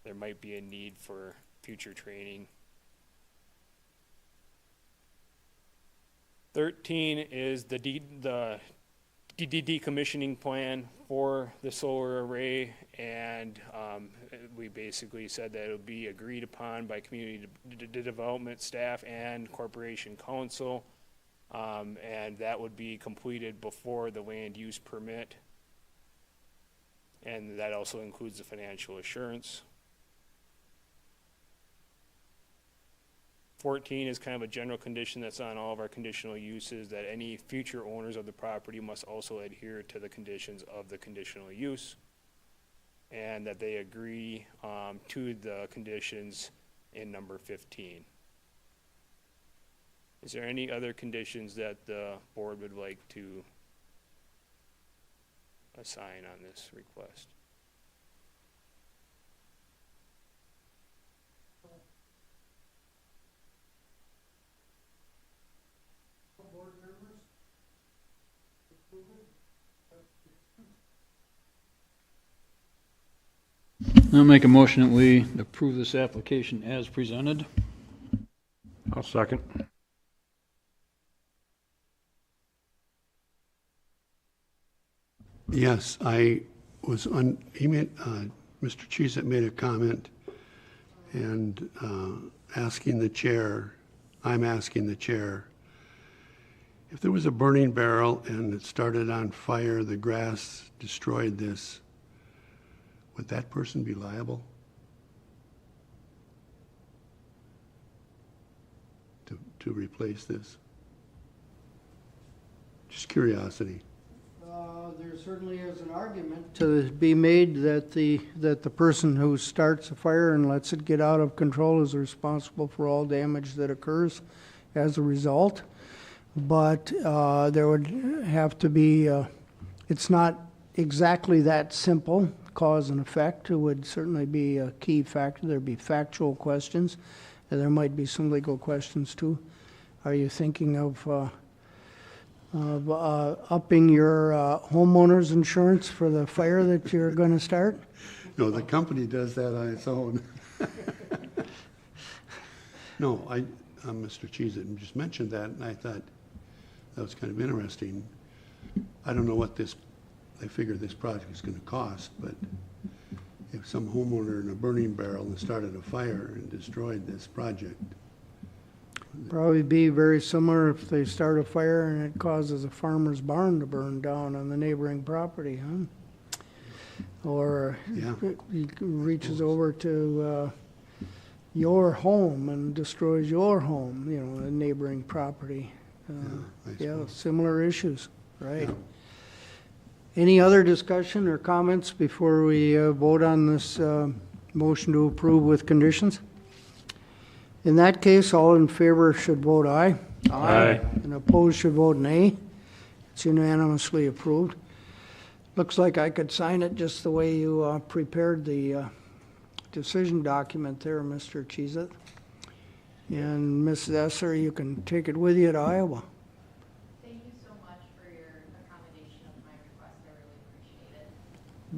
there might be a need for future training. 13 is the decommissioning plan for the solar array, and we basically said that it would be agreed upon by community development staff and corporation council, and that would be completed before the land use permit, and that also includes the financial assurance. 14 is kind of a general condition that's on all of our conditional uses, that any future owners of the property must also adhere to the conditions of the conditional use, and that they agree to the conditions in number 15. Is there any other conditions that the board would like to assign on this request? I'll make a motion that we approve this application as presented. I'll second. Yes, I was on, Mr. Cheeset made a comment and I'm asking the chair, if there was a burning barrel and it started on fire, the grass destroyed this, would that person be liable to replace this? Just curiosity. There certainly is an argument to be made that the person who starts a fire and lets it get out of control is responsible for all damage that occurs as a result. But there would have to be, it's not exactly that simple, cause and effect. It would certainly be a key factor. There'd be factual questions, and there might be some legal questions too. Are you thinking of upping your homeowner's insurance for the fire that you're going to start? No, the company does that on its own. No, Mr. Cheez just mentioned that, and I thought that was kind of interesting. I don't know what this, I figure this project is gonna cost, but if some homeowner in a burning barrel and started a fire and destroyed this project, Probably be very similar if they start a fire and it causes a farmer's barn to burn down on the neighboring property, huh? Or Yeah. it reaches over to your home and destroys your home, you know, a neighboring property. I Yeah, suppose. similar issues, right? Yeah. Any other discussion or comments before we vote on this motion to approve with conditions? In that case, all in favor should vote aye. Aye. And opposed should vote nay. It's unanimously approved. Looks like I could sign it just the way you prepared the decision document there, Mr. Cheez. And Mrs. Esser, you can take it with you to Iowa. Thank you so much for your accommodation of my request. I really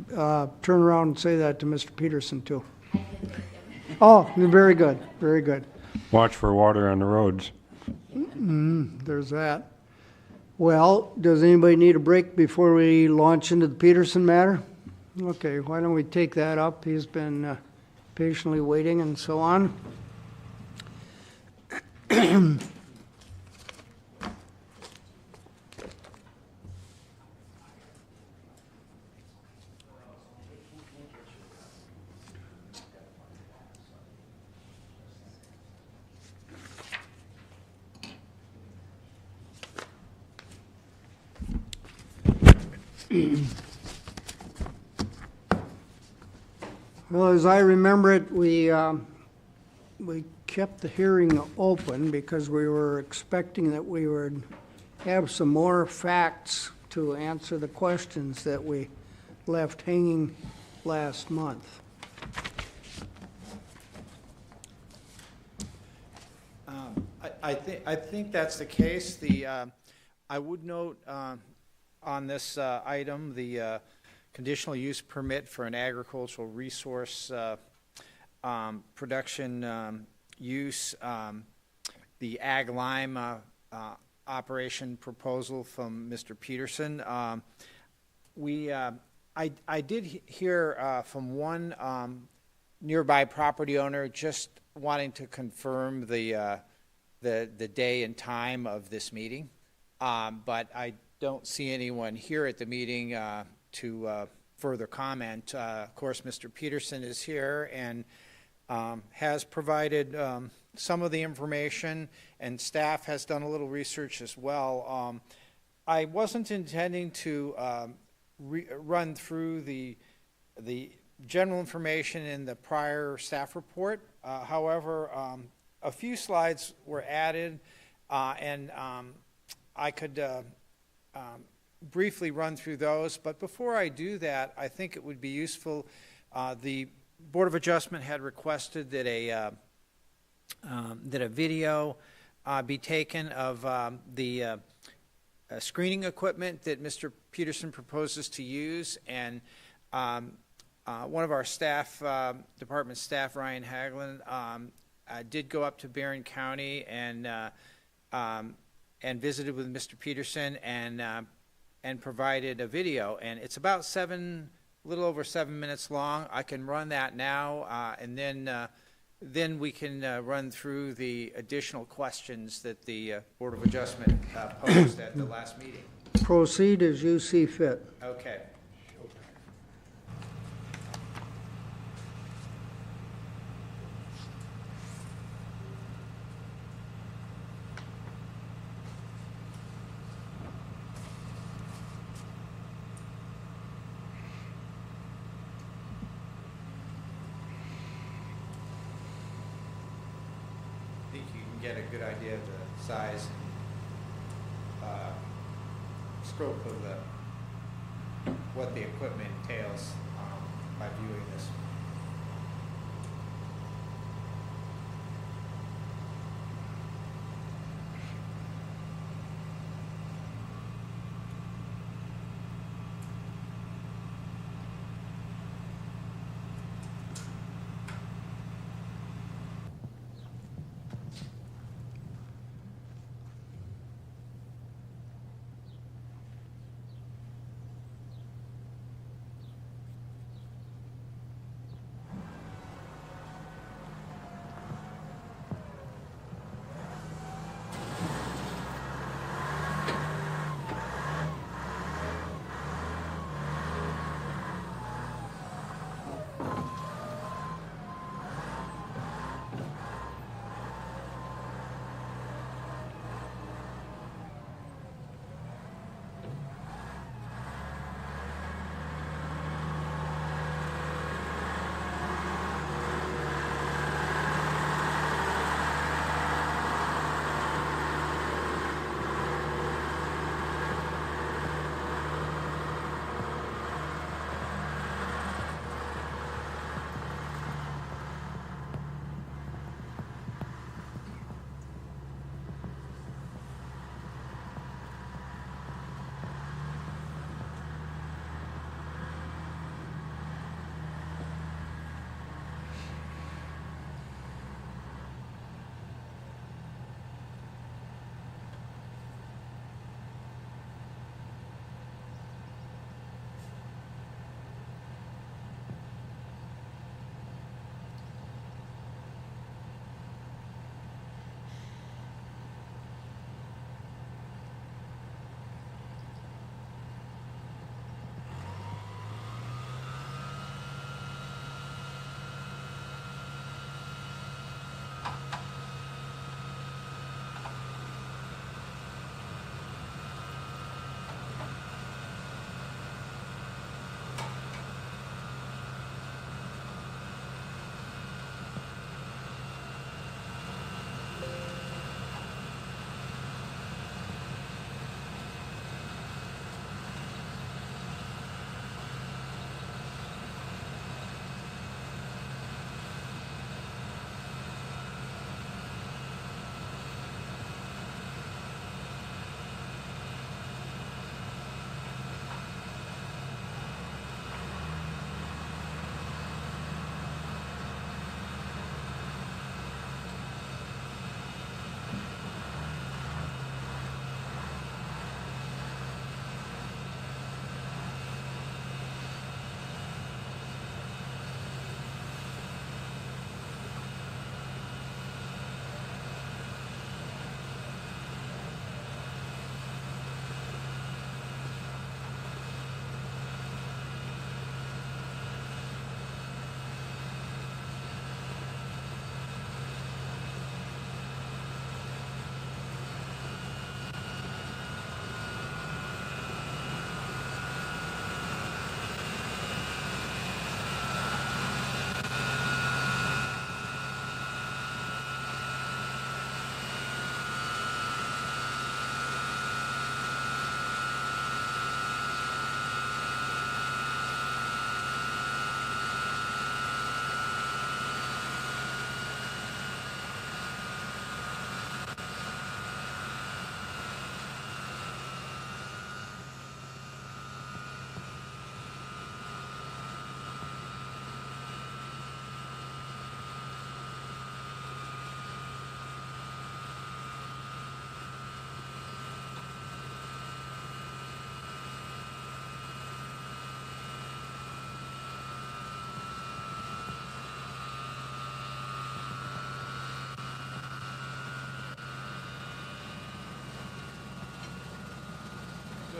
appreciate it. Turn around and say that to Mr. Peterson, too. I did thank him. Oh, very good, very good. Watch for water on the roads. There's that. Well, does anybody need a break before we launch into the Peterson matter? Okay, why don't we take that up? He's been patiently waiting and so on. Well, as I remember it, we kept the hearing open because we were expecting that we would have some more facts to answer the questions that we left hanging last month. I think that's the case. I would note on this item, the conditional use permit for an agricultural resource production use, the ag lime operation proposal from Mr. Peterson. I did hear from one nearby property owner just wanting to confirm the day and time of this meeting, but I don't see anyone here at the meeting to further comment. Of course, Mr. Peterson is here and has provided some of the information, and staff has done a little research as well. I wasn't intending to run through the general information in the prior staff report. However, a few slides were added, and I could briefly run through those. But before I do that, I think it would be useful. The Board of Adjustment had requested that a video be taken of the screening equipment that Mr. Peterson proposes to use, and one of our staff, department staff, Ryan Haglund, did go up to Barron County and visited with Mr. Peterson and provided a video, and it's about a little over 7 minutes long. I can run that now, and then we can run through the additional questions that the Board of Adjustment posed at the last meeting. Proceed as you see fit. Okay. I think you can get a good idea of the size, scope of what the equipment entails by viewing this.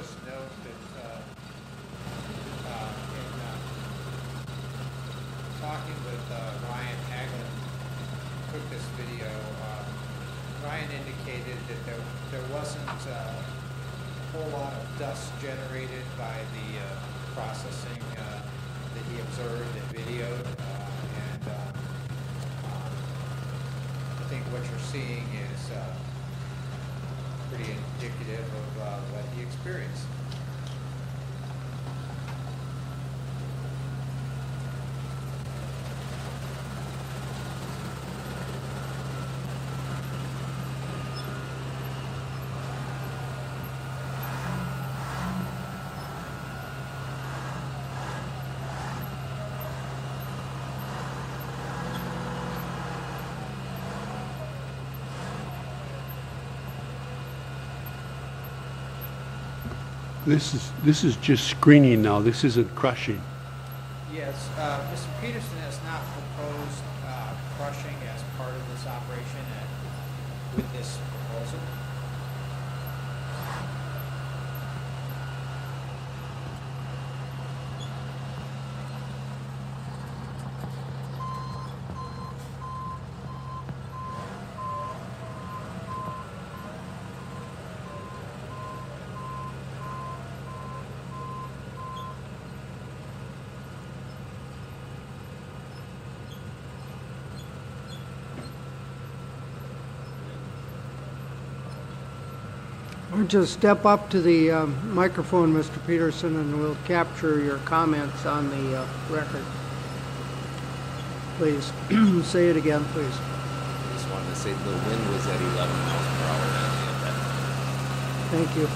just note that in talking with Ryan Haglund, who took this video, Ryan indicated that there wasn't a whole lot of dust generated by the processing that he observed and videoed, and I think what you're seeing is pretty indicative of what he experienced. This is just screening now. This isn't crushing. Yes, Mr. Peterson has not proposed crushing as part of this operation with this proposal. Why don't you step up to the microphone, Mr. Peterson, and we'll capture your comments on the record. Please, say it again, please. I just wanted to say the wind was at 11 miles per hour at that time. Thank you.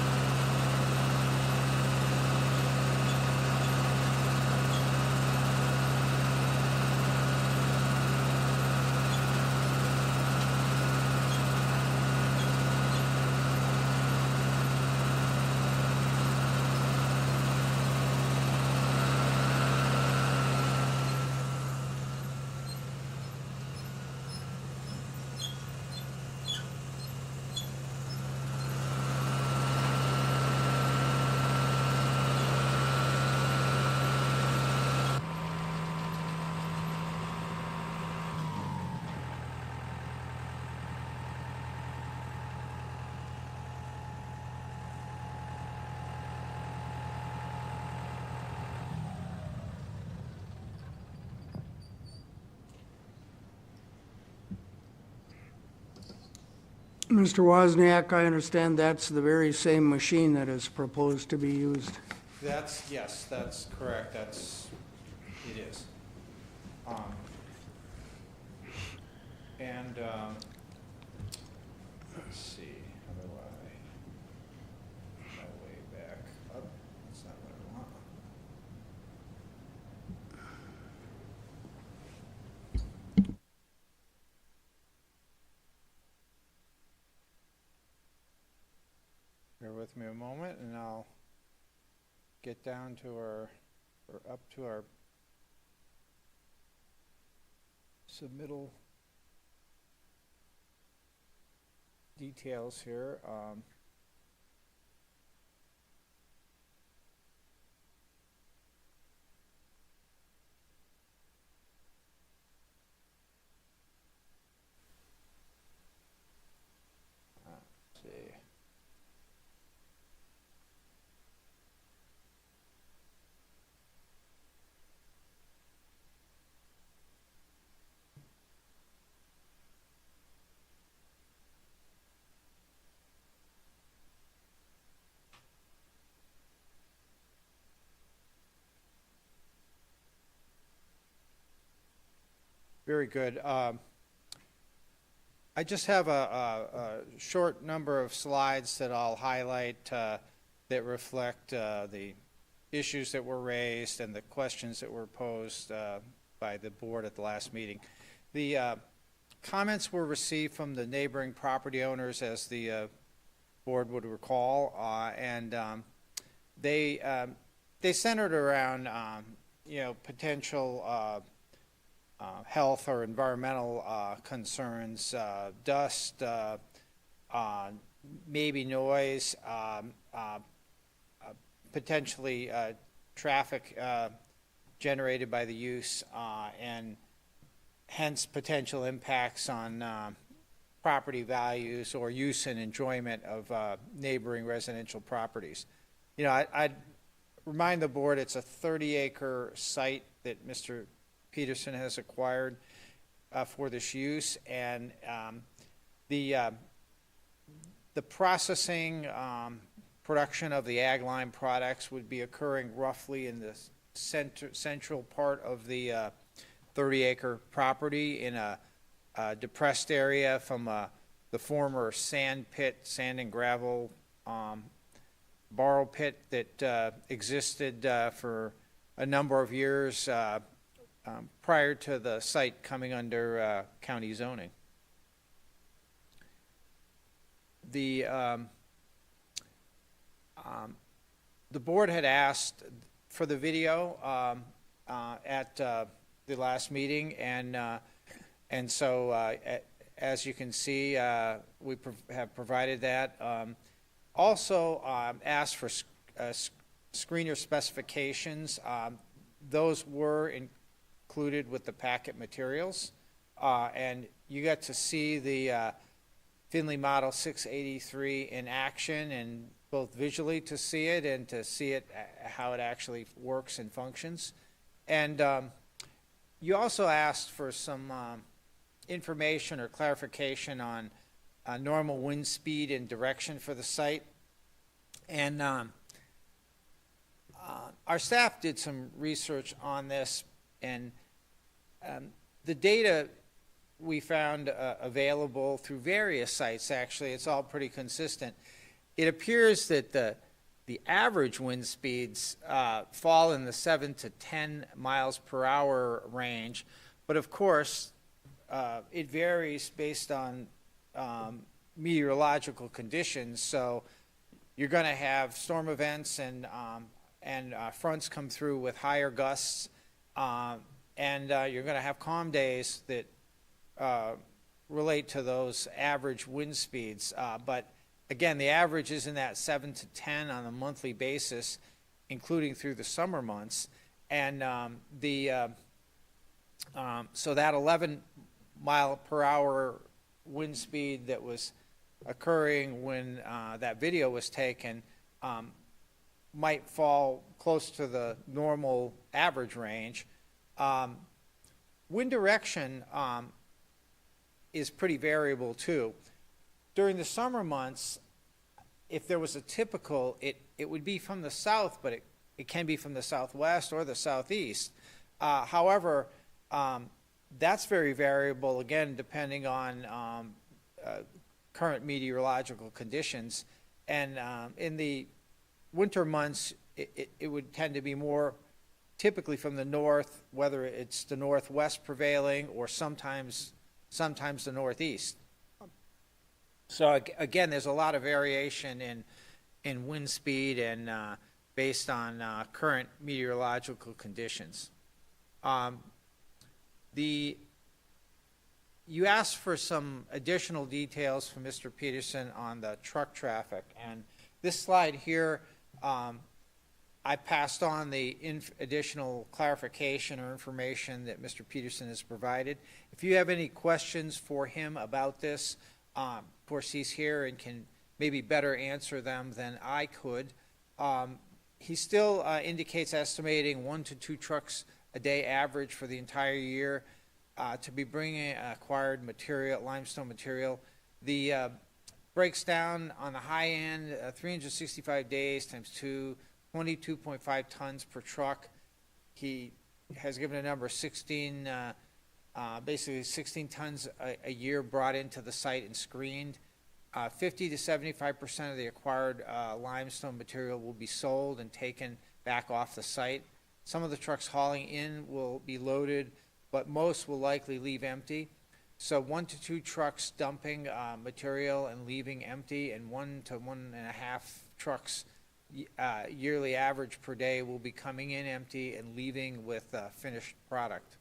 Mr. Wozniak, I understand that's the very same machine that is proposed to be used. Yes, that's correct. It is. Let's see, how do I go way back up? That's not what I want. Bear with me a moment and I'll get down to or up to our submittal details here. Let's see. Very good. I just have a short number of slides that I'll highlight that reflect the issues that were raised and the questions that were posed by the board at the last meeting. The comments were received from the neighboring property owners, as the board would recall, and they centered around potential health or environmental concerns, dust, maybe noise. potentially traffic generated by the use, and hence potential impacts on property values or use and enjoyment of neighboring residential properties. You know, I'd remind the board it's a 30-acre site that Mr. Peterson has acquired for this use, and the processing, production of the ag line products would be occurring roughly in the central part of the 30-acre property in a depressed area from the former sand and gravel borrow pit that existed for a number of years prior to the site coming under county zoning. The board had asked for the video at the last meeting, and so as you can see, we have provided that. Also asked for screener specifications. Those were included with the packet materials, and you got to see the Finley Model 683 in action, and both visually to see it and to see it how it actually works and functions. And you also asked for some information or clarification on normal wind speed and direction for the site. And our staff did some research on this, and the data we found available through various sites, actually, it's all pretty consistent. It appears that the average wind speeds fall in the 7 to 10 miles per hour range, but of course, it varies based on meteorological conditions. So you're going to have storm events and fronts come through with higher gusts, and you're going to have calm days that relate to those average wind speeds. But again, the average is in that 7 to 10 on a monthly basis, including through the summer months. And so that 11 mile per hour wind speed that was occurring when that video was taken might fall close to the normal average range. Wind direction is pretty variable too. During the summer months, if there was a typical, it would be from the south, but it can be from the southwest or the southeast. However, that's very variable, again, depending on current meteorological conditions. And in the winter months, it would tend to be more typically from the north, whether it's the northwest prevailing or sometimes the northeast. So again, there's a lot of variation in wind speed and based on current meteorological conditions. You asked for some additional details from Mr. Peterson on the truck traffic, and this slide here, I passed on the additional clarification or information that Mr. Peterson has provided. If you have any questions for him about this, of course he's here and can maybe better answer them than I could. He still indicates estimating 1 to 2 trucks a day average for the entire year to be bringing acquired material, limestone material. The breaks down on the high end, 365 days times 2, 22.5 tons per truck. He has given a number of 16, basically 16 tons a year brought into the site and screened. 50 to 75% of the acquired limestone material will be sold and taken back off the site. Some of the trucks hauling in will be loaded, but most will likely leave empty. So 1 to 2 trucks dumping material and leaving empty, and 1 to 1.5 trucks yearly average per day will be coming in empty and leaving with finished product.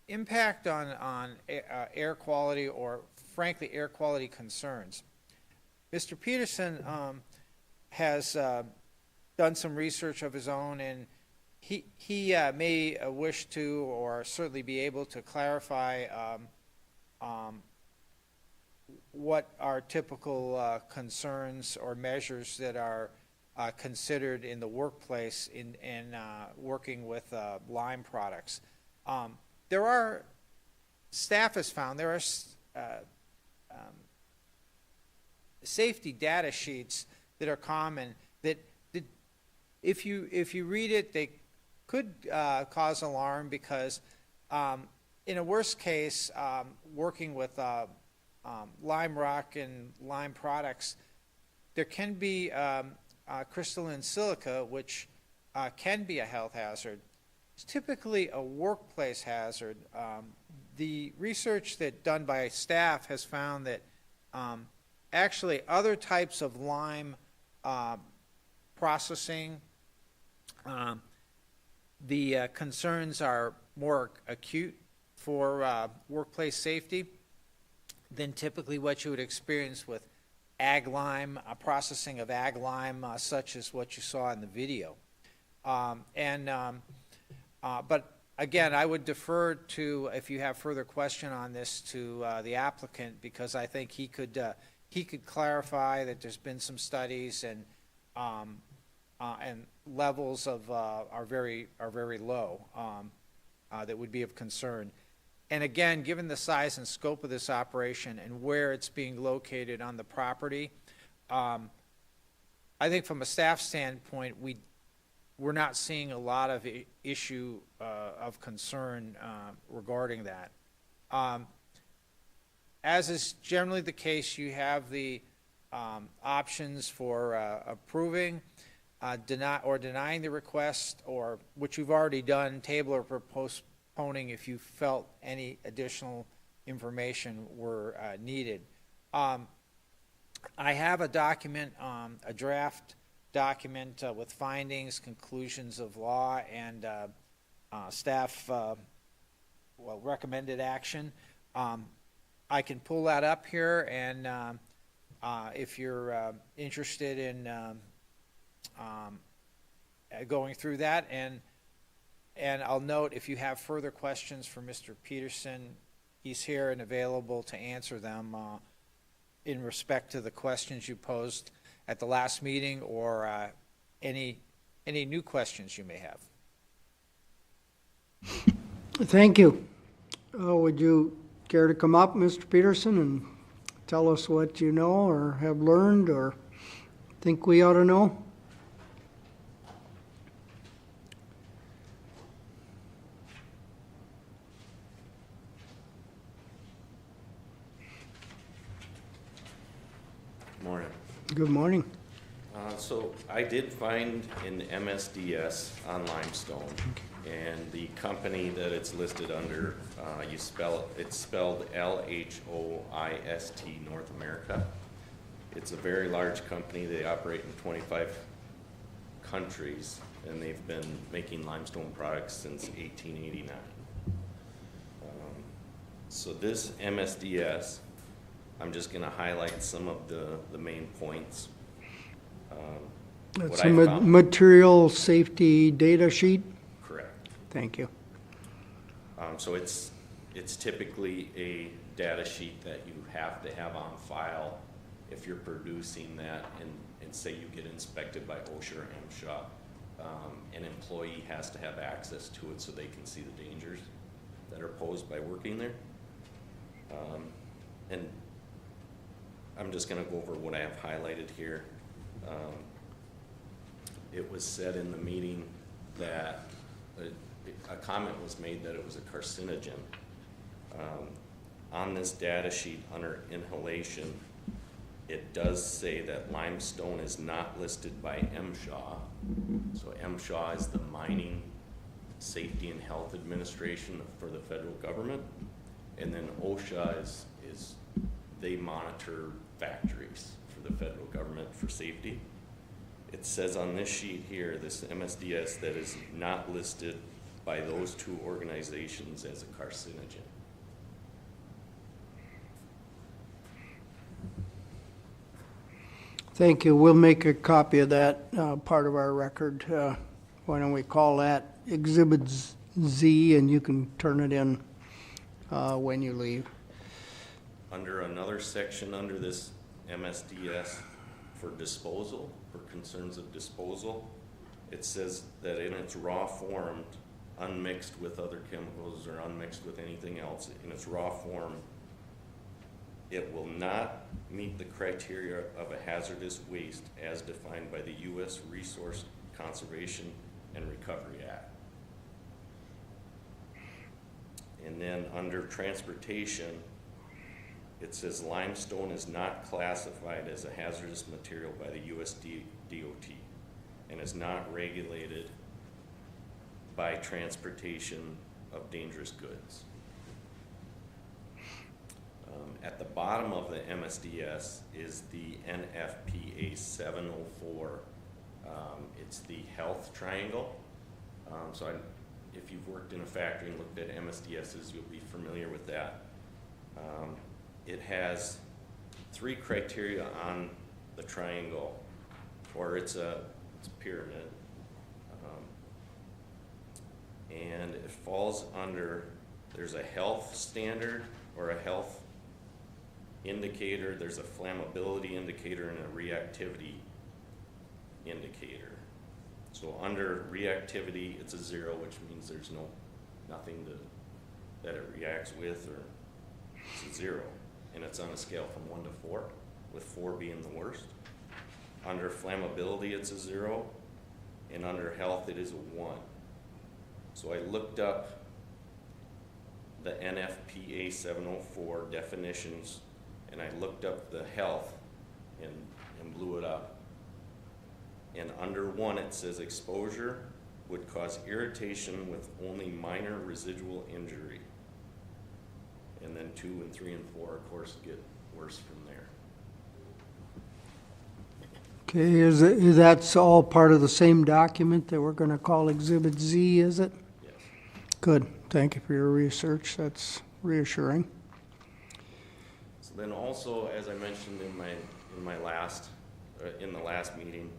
Impact on air quality, or frankly air quality concerns. Mr. Peterson has done some research of his own, and he may wish to, or certainly be able to clarify what are typical concerns or measures that are considered in the workplace in working with lime products. Staff has found there are safety data sheets that are common that if you read it, they could cause alarm because in a worst case, working with lime rock and lime products, there can be crystalline silica, which can be a health hazard. It's typically a workplace hazard. The research that done by staff has found that actually other types of lime processing, the concerns are more acute for workplace safety than typically what you would experience with ag lime, processing of ag lime, such as what you saw in the video. But again, I would defer to, if you have further question on this, to the applicant, because I think he could clarify that there's been some studies and levels of are very low that would be of concern. And again, given the size and scope of this operation and where it's being located on the property, I think from a staff standpoint, we're not seeing a lot of issue of concern regarding that. As is generally the case, you have the options for approving, denying the request, or which you've already done, table or postponing if you felt any additional information were needed. I have a document, a draft document with findings, conclusions of law, and staff recommended action. I can pull that up here, and if you're interested in going through that, and I'll note, if you have further questions for Mr. Peterson, he's here and available to answer them in respect to the questions you posed at the last meeting, or any new questions you may have. Thank you. Would you care to come up, Mr. Peterson, and tell us what you know or have learned or think we ought to know? Morning. Good morning. So I did find an MSDS on limestone, and the company that it's listed under, it's spelled LHOIST, North America. It's a very large company. They operate in 25 countries, and they've been making limestone products since 1889. So this MSDS, I'm just going to highlight some of the main points. That's a material safety data sheet? Correct. Thank you. So it's typically a data sheet that you have to have on file if you're producing that, and say you get inspected by OSHA or MSHA. An employee has to have access to it so they can see the dangers that are posed by working there. And I'm just going to go over what I have highlighted here. It was said in the meeting that a comment was made that it was a carcinogen. On this data sheet under inhalation, it does say that limestone is not listed by MSHA. So MSHA is the Mining Safety and Health Administration for the federal government. And then OSHA is they monitor factories for the federal government for safety. It says on this sheet here, this MSDS, that is not listed by those two organizations as a carcinogen. Thank you. We'll make a copy of that, part of our record. Why don't we call that Exhibit Z, and you can turn it in when you leave. Under another section under this MSDS for disposal, for concerns of disposal, it says that in its raw form, unmixed with other chemicals or unmixed with anything else, in its raw form, it will not meet the criteria of a hazardous waste as defined by the U.S. Resource Conservation and Recovery Act. And then under transportation, it says limestone is not classified as a hazardous material by the U.S. DOT and is not regulated by transportation of dangerous goods. At the bottom of the MSDS is the NFPA 704. It's the health triangle. If you've worked in a factory and looked at MSDSs, you'll be familiar with that. It has 3 criteria on the triangle, or it's a pyramid. And it falls under, there's a health standard or a health indicator, there's a flammability indicator and a reactivity indicator. So under reactivity, it's a 0, which means there's nothing that it reacts with, or it's a 0. And it's on a scale from 1 to 4, with 4 being the worst. Under flammability, it's a 0, and under health, it is a 1. So I looked up the NFPA 704 definitions, and I looked up the health and blew it up. And under 1, it says exposure would cause irritation with only minor residual injury. And then 2 and 3 and 4, of course, get worse from there. Okay, that's all part of the same document that we're going to call Exhibit Z, is it? Yes. Good. Thank you for your research. That's reassuring. So then also, as I mentioned in the last meeting,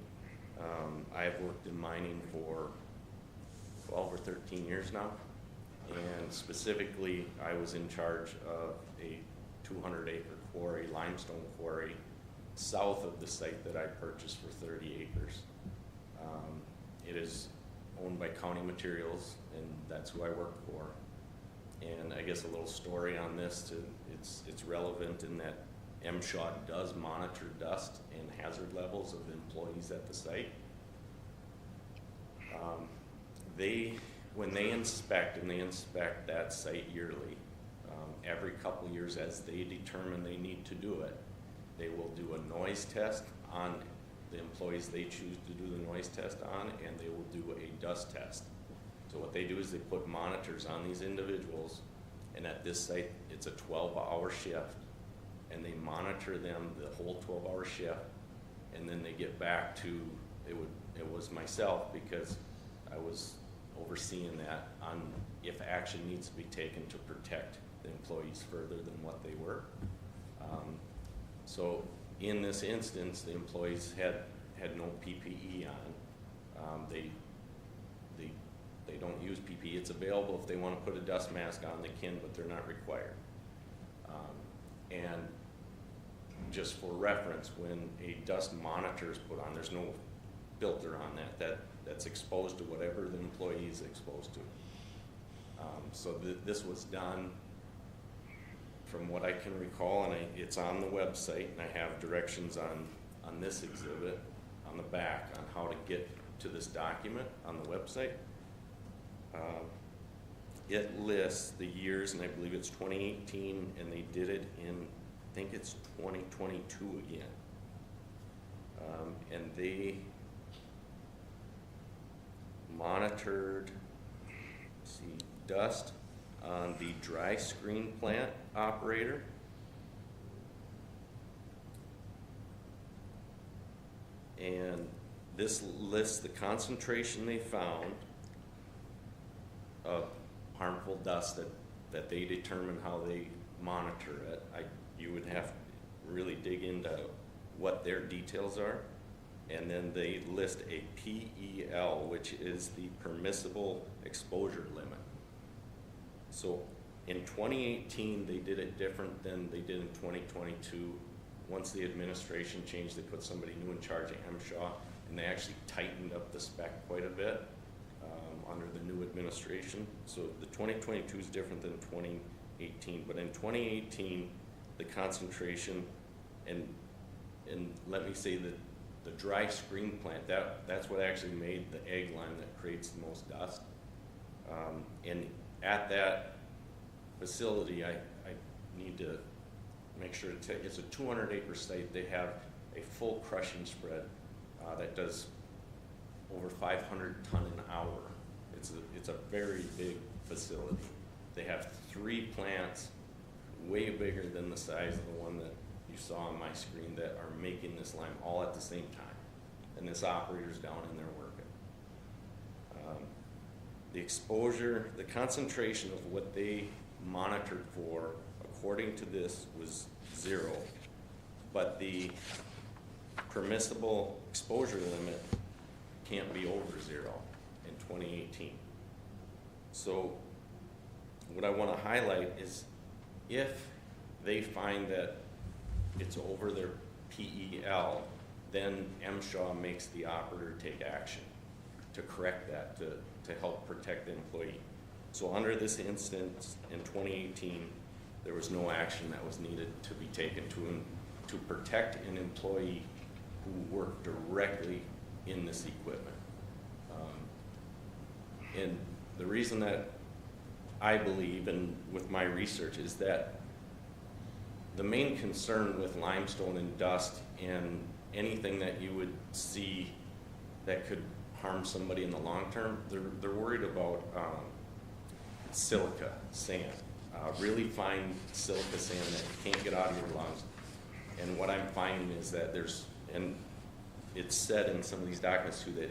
I've worked in mining for 12 or 13 years now, and specifically I was in charge of a 200-acre quarry, limestone quarry, south of the site that I purchased for 30 acres. It is owned by County Materials, and that's who I work for. And I guess a little story on this, it's relevant in that MSHA does monitor dust and hazard levels of employees at the site. When they inspect, and they inspect that site yearly, every couple years as they determine they need to do it, they will do a noise test on the employees they choose to do the noise test on, and they will do a dust test. So what they do is they put monitors on these individuals, and at this site, it's a 12-hour shift, and they monitor them the whole 12-hour shift, and then they get back to, it was myself, because I was overseeing that on if action needs to be taken to protect the employees further than what they were. So in this instance, the employees had no PPE on. They don't use PPE. It's available if they want to put a dust mask on, they can, but they're not required. And just for reference, when a dust monitor is put on, there's no filter on that's exposed to whatever the employee is exposed to. So this was done from what I can recall, and it's on the website, and I have directions on this exhibit on the back on how to get to this document on the website. It lists the years, and I believe it's 2018, and they did it in, I think it's 2022 again. And they monitored, let's see, dust on the dry screen plant operator. And this lists the concentration they found of harmful dust that they determine how they monitor it. You would have to really dig into what their details are, and then they list a PEL, which is the permissible exposure limit. So in 2018, they did it different than they did in 2022. Once the administration changed, they put somebody new in charge of MSHA, and they actually tightened up the spec quite a bit under the new administration. So the 2022 is different than 2018, but in 2018, the concentration, and let me say that the dry screen plant, that's what actually made the egg lime that creates the most dust. And at that facility, I need to make sure to tell you, it's a 200-acre site. They have a full crushing spread that does over 500 ton an hour. It's a very big facility. They have 3 plants, way bigger than the size of the one that you saw on my screen, that are making this lime all at the same time. And this operator's down in there working. The exposure, the concentration of what they monitored for, according to this, was 0. But the permissible exposure limit can't be over 0 in 2018. So what I want to highlight is, if they find that it's over their PEL, then MSHA makes the operator take action to correct that, to help protect the employee. So under this instance in 2018, there was no action that was needed to be taken to protect an employee who worked directly in this equipment. And the reason that I believe, and with my research, is that the main concern with limestone and dust and anything that you would see that could harm somebody in the long term, they're worried about silica sand, really fine silica sand that you can't get out of your lungs. And what I'm finding is that and it's said in some of these documents too, that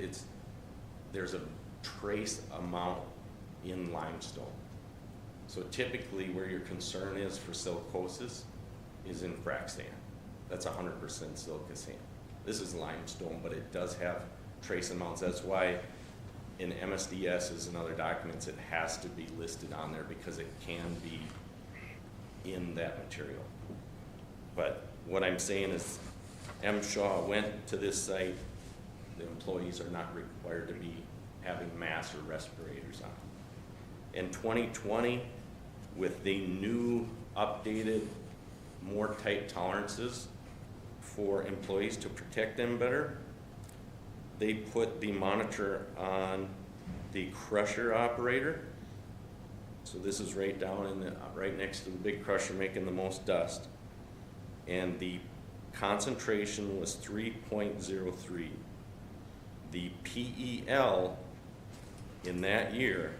there's a trace amount in limestone. So typically where your concern is for silicosis is in frac sand. That's 100% silica sand. This is limestone, but it does have trace amounts. That's why in MSDSs and other documents it has to be listed on there, because it can be in that material. But what I'm saying is MSHA went to this site. The employees are not required to be having masks or respirators on. In 2020, with the new updated, more tight tolerances for employees to protect them better, they put the monitor on the crusher operator. So this is right down right next to the big crusher making the most dust. And the concentration was 3.03. The PEL in that year,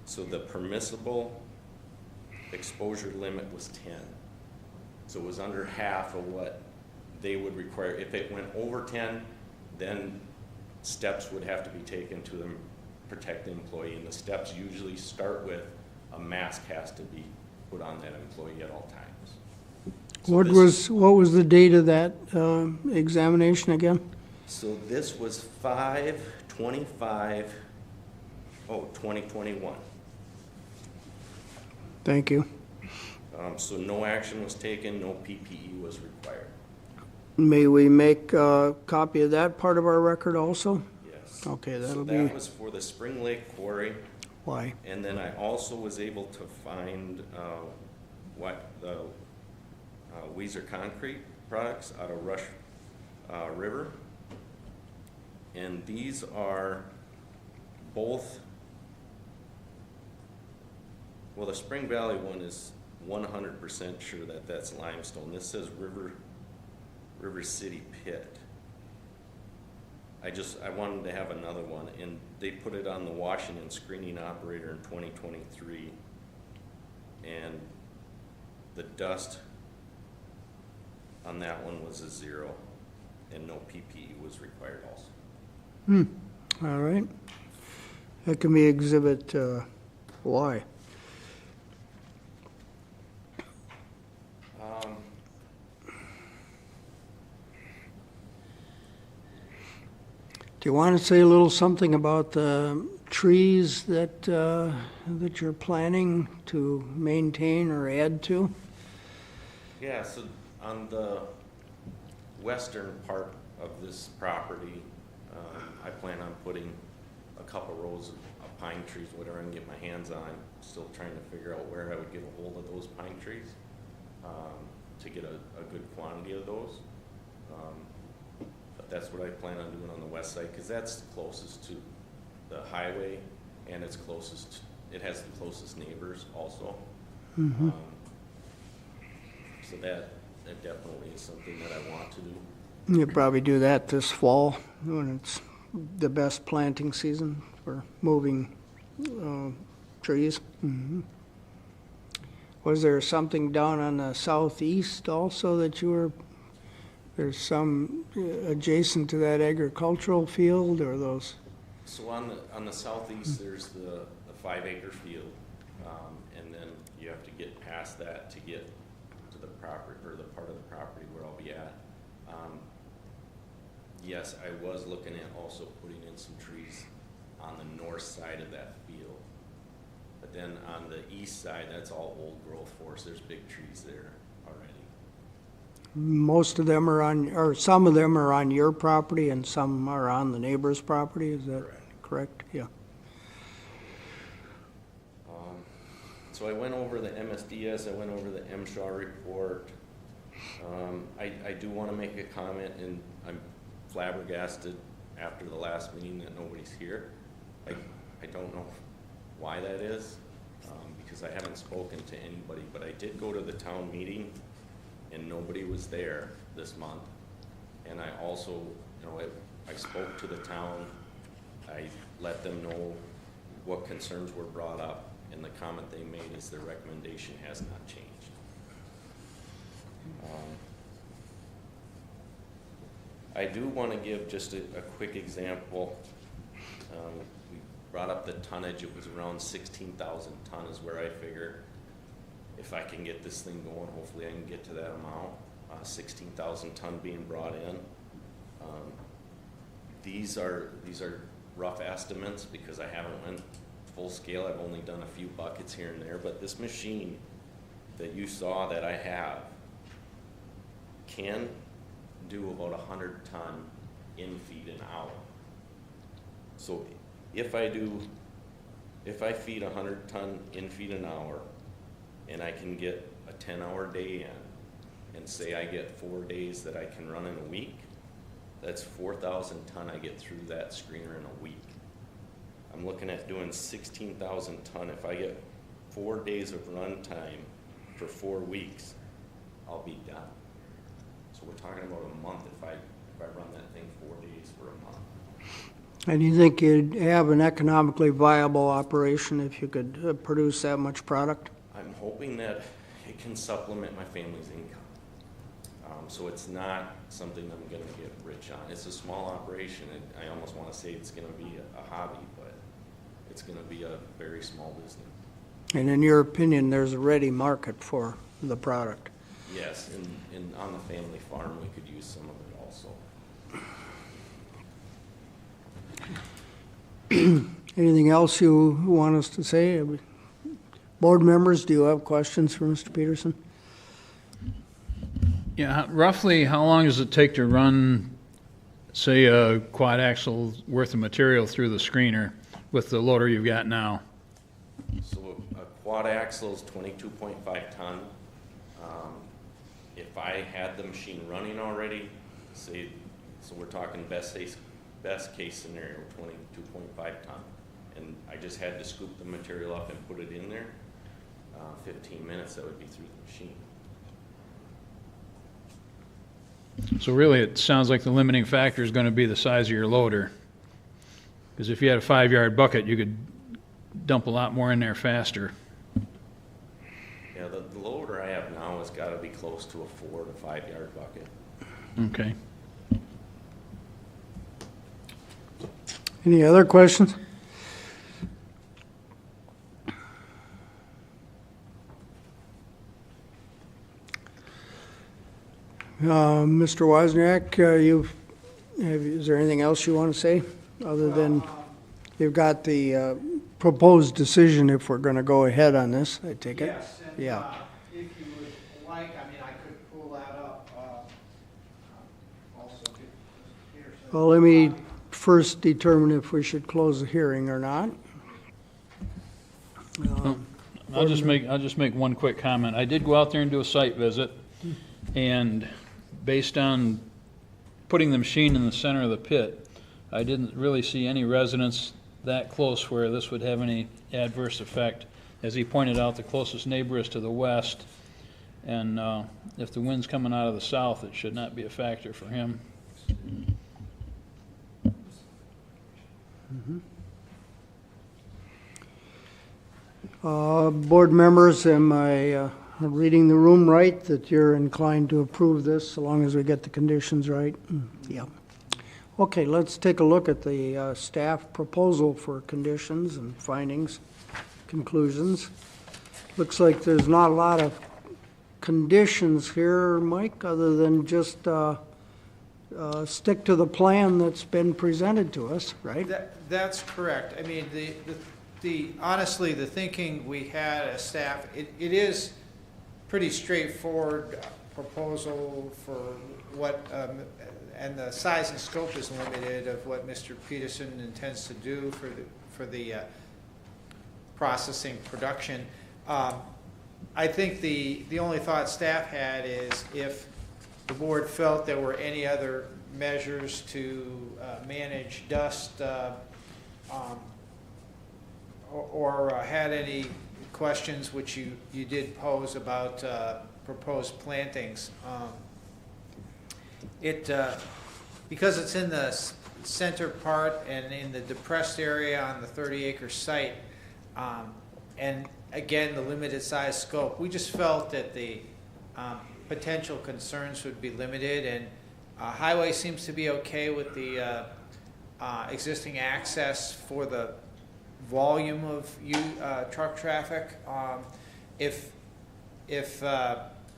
so the permissible exposure limit was 10. So it was under half of what they would require. If it went over 10, then steps would have to be taken to protect the employee. And the steps usually start with a mask has to be put on that employee at all times. So What was the date of that examination again? So this was 5/25/2021. Thank you. So no action was taken, no PPE was required. May we make a copy of that part of our record also? Yes. Okay, So that'll that be, was for the Spring Lake Quarry. why? And then I also was able to find the Weezer Concrete products out of Rush River. And these are both, well, the Spring Valley one is 100% sure that that's limestone. This says River City Pit. I wanted to have another one, and they put it on the Washington screening operator in 2023, and the dust on that one was a 0, and no PPE was required also. All right. That can be exhibit Y. Do you want to say a little something about the trees that, that you're planning to maintain or add to? Yeah, so on the western part of this property, I plan on putting a couple rows of pine trees, whatever I can get my hands on. Still trying to figure out where I would get a hold of those pine trees to get a good quantity of those. But that's what I plan on doing on the west side, because that's closest to the highway, and it's closest, it has the closest neighbors also. Mm-hmm. So that definitely is something that I want to do. You'll probably do that this fall, when it's the best planting season for moving trees. Mhm. Was there something down on the southeast also that you were, there's some adjacent to that agricultural field, or those? So on the southeast, there's the 5-acre field, and then you have to get past that to get to the property, or the part of the property where I'll be at. Yes, I was looking at also putting in some trees on the north side of that field. But then on the east side, that's all old growth forest. There's big trees there already. Most of them are on, or some of them are on your property and some are on the neighbor's property, is that correct? Yeah. So I went over the MSDS, I went over the MSHA report. I do want to make a comment, and I'm flabbergasted after the last meeting that nobody's here. I don't know why that is, because I haven't spoken to anybody, but I did go to the town meeting and nobody was there this month. And I also, you know, I spoke to the town, I let them know what concerns were brought up, and the comment they made is their recommendation has not changed. I do want to give just a quick example. We brought up the tonnage. It was around 16,000 ton is where I figure if I can get this thing going, hopefully I can get to that amount. 16,000 ton being brought in. These are rough estimates because I haven't went full scale. I've only done a few buckets here and there, but this machine that you saw that I have can do about 100 ton in feed an hour. So if I feed 100 ton in feed an hour and I can get a 10-hour day in, and say I get 4 days that I can run in a week, that's 4,000 ton I get through that screener in a week. I'm looking at doing 16,000 ton. If I get 4 days of run time for 4 weeks, I'll be done. So we're talking about a month if I run that thing 4 days for a month. And you think you'd have an economically viable operation if you could produce that much product? I'm hoping that it can supplement my family's income. So it's not something I'm going to get rich on. It's a small operation. I almost want to say it's going to be a hobby, but it's going to be a very small business. And in your opinion, there's a ready market for the product? Yes, and on the family farm, we could use some of it also. Anything else you want us to say? Board members, do you have questions for Mr. Peterson? Yeah, roughly how long does it take to run, say, a quad axle worth of material through the screener with the loader you've got now? So a quad axle is 22.5 ton. If I had the machine running already, say, so we're talking best case scenario, 22.5 ton. And I just had to scoop the material up and put it in there, 15 minutes, that would be through the machine. So really, it sounds like the limiting factor is going to be the size of your loader. Because if you had a 5-yard bucket, you could dump a lot more in there faster. Yeah, the loader I have now has got to be close to a 4 to 5 yard bucket. Okay. Any other questions? Mr. Wozniak, you've Is there anything else you want to say, other than you've got the proposed decision if we're going to go ahead on this, I take it? Yes, and Yeah. if you would like, I mean, I could pull that up, also get Mr. Peterson. Well, let me first determine if we should close the hearing or not. I'll just make one quick comment. I did go out there and do a site visit, and based on putting the machine in the center of the pit, I didn't really see any residents that close where this would have any adverse effect. As he pointed out, the closest neighbor is to the west, and if the wind's coming out of the south, it should not be a factor for him. Board members, am I reading the room right, that you're inclined to approve this, so long as we get the conditions right? Yeah. Okay, let's take a look at the staff proposal for conditions and findings, conclusions. Looks like there's not a lot of conditions here, Mike, other than just stick to the plan that's been presented to us, right? That's correct. I mean, honestly, the thinking we had as staff, it is pretty straightforward proposal for what, and the size and scope is limited of what Mr. Peterson intends to do for the processing production. I think the only thought staff had is if the board felt there were any other measures to manage dust or had any questions, which you did pose about proposed plantings. Because it's in the center part and in the depressed area on the 30-acre site, and again, the limited size scope, we just felt that the potential concerns would be limited, and highway seems to be okay with the existing access for the volume of truck traffic. If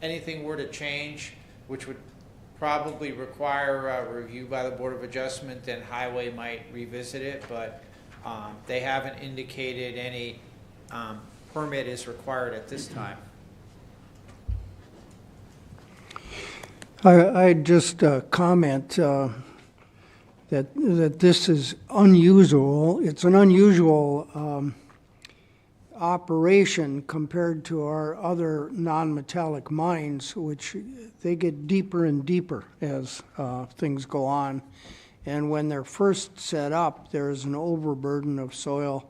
anything were to change, which would probably require a review by the Board of Adjustment, then highway might revisit it, but they haven't indicated any permit is required at this time. I just comment that this is unusual. It's an unusual operation compared to our other non-metallic mines, which they get deeper and deeper as things go on. And when they're first set up, there's an overburden of soil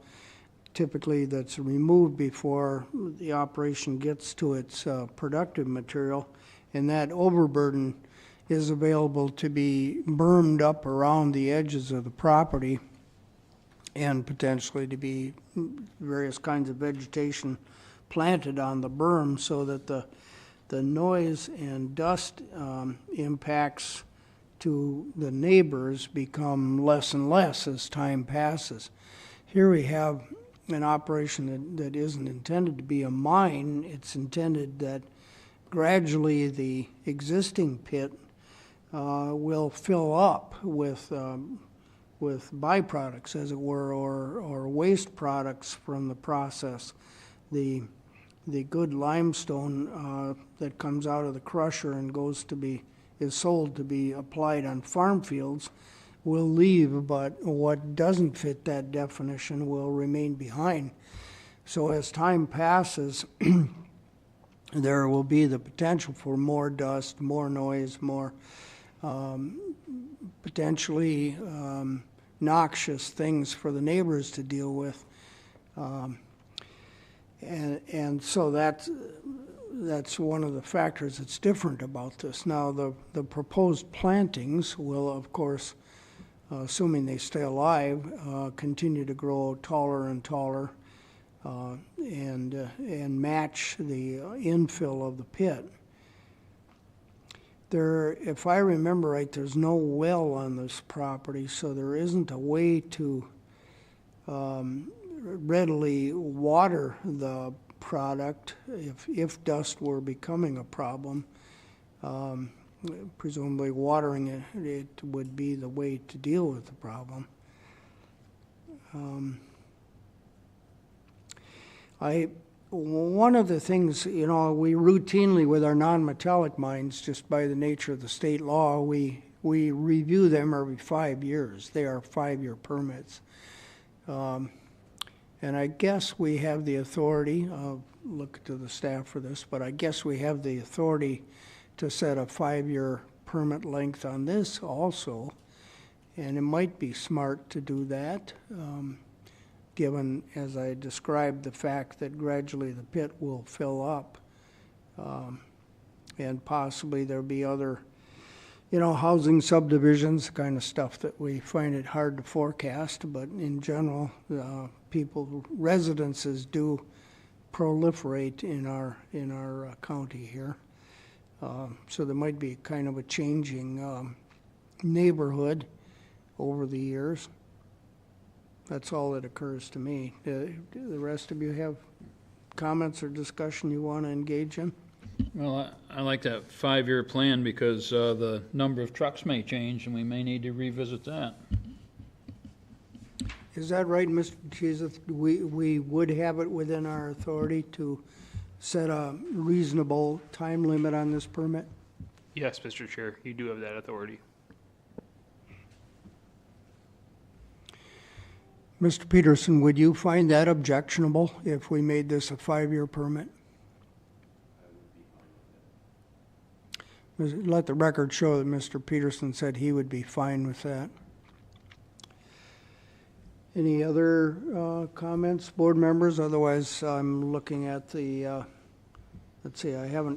typically that's removed before the operation gets to its productive material. And that overburden is available to be bermed up around the edges of the property and potentially to be various kinds of vegetation planted on the berm so that the noise and dust impacts to the neighbors become less and less as time passes. Here we have an operation that isn't intended to be a mine. It's intended that gradually the existing pit will fill up with byproducts, as it were, or waste products from the process. The good limestone that comes out of the crusher and is sold to be applied on farm fields will leave, but what doesn't fit that definition will remain behind. So as time passes, there will be the potential for more dust, more noise, more potentially noxious things for the neighbors to deal with. And so that's one of the factors that's different about this. Now, the proposed plantings will, of course, assuming they stay alive, continue to grow taller and taller and match the infill of the pit. If I remember right, there's no well on this property, so there isn't a way to readily water the product if dust were becoming a problem. presumably watering it would be the way to deal with the problem. One of the things, you know, we routinely with our non-metallic mines, just by the nature of the state law, we review them every 5 years. They are 5-year permits. And I guess we have the authority, I'll look to the staff for this, but I guess we have the authority to set a 5-year permit length on this also. And it might be smart to do that, given, as I described, the fact that gradually the pit will fill up. And possibly there'll be other, you know, housing subdivisions, kind of stuff that we find it hard to forecast, but in general, residences do proliferate in our county here. So there might be kind of a changing neighborhood over the years. That's all that occurs to me. Do the rest of you have comments or discussion you want to engage in? Well, I like that 5-year plan because the number of trucks may change and we may need to revisit that. Is that right, Mr. Cheeseth? We would have it within our authority to set a reasonable time limit on this permit? Yes, Mr. Chair, you do have that authority. Mr. Peterson, would you find that objectionable if we made this a 5-year permit? Let the record show that Mr. Peterson said he would be fine with that. Any other comments, board members? Otherwise, I'm looking at the, let's see, I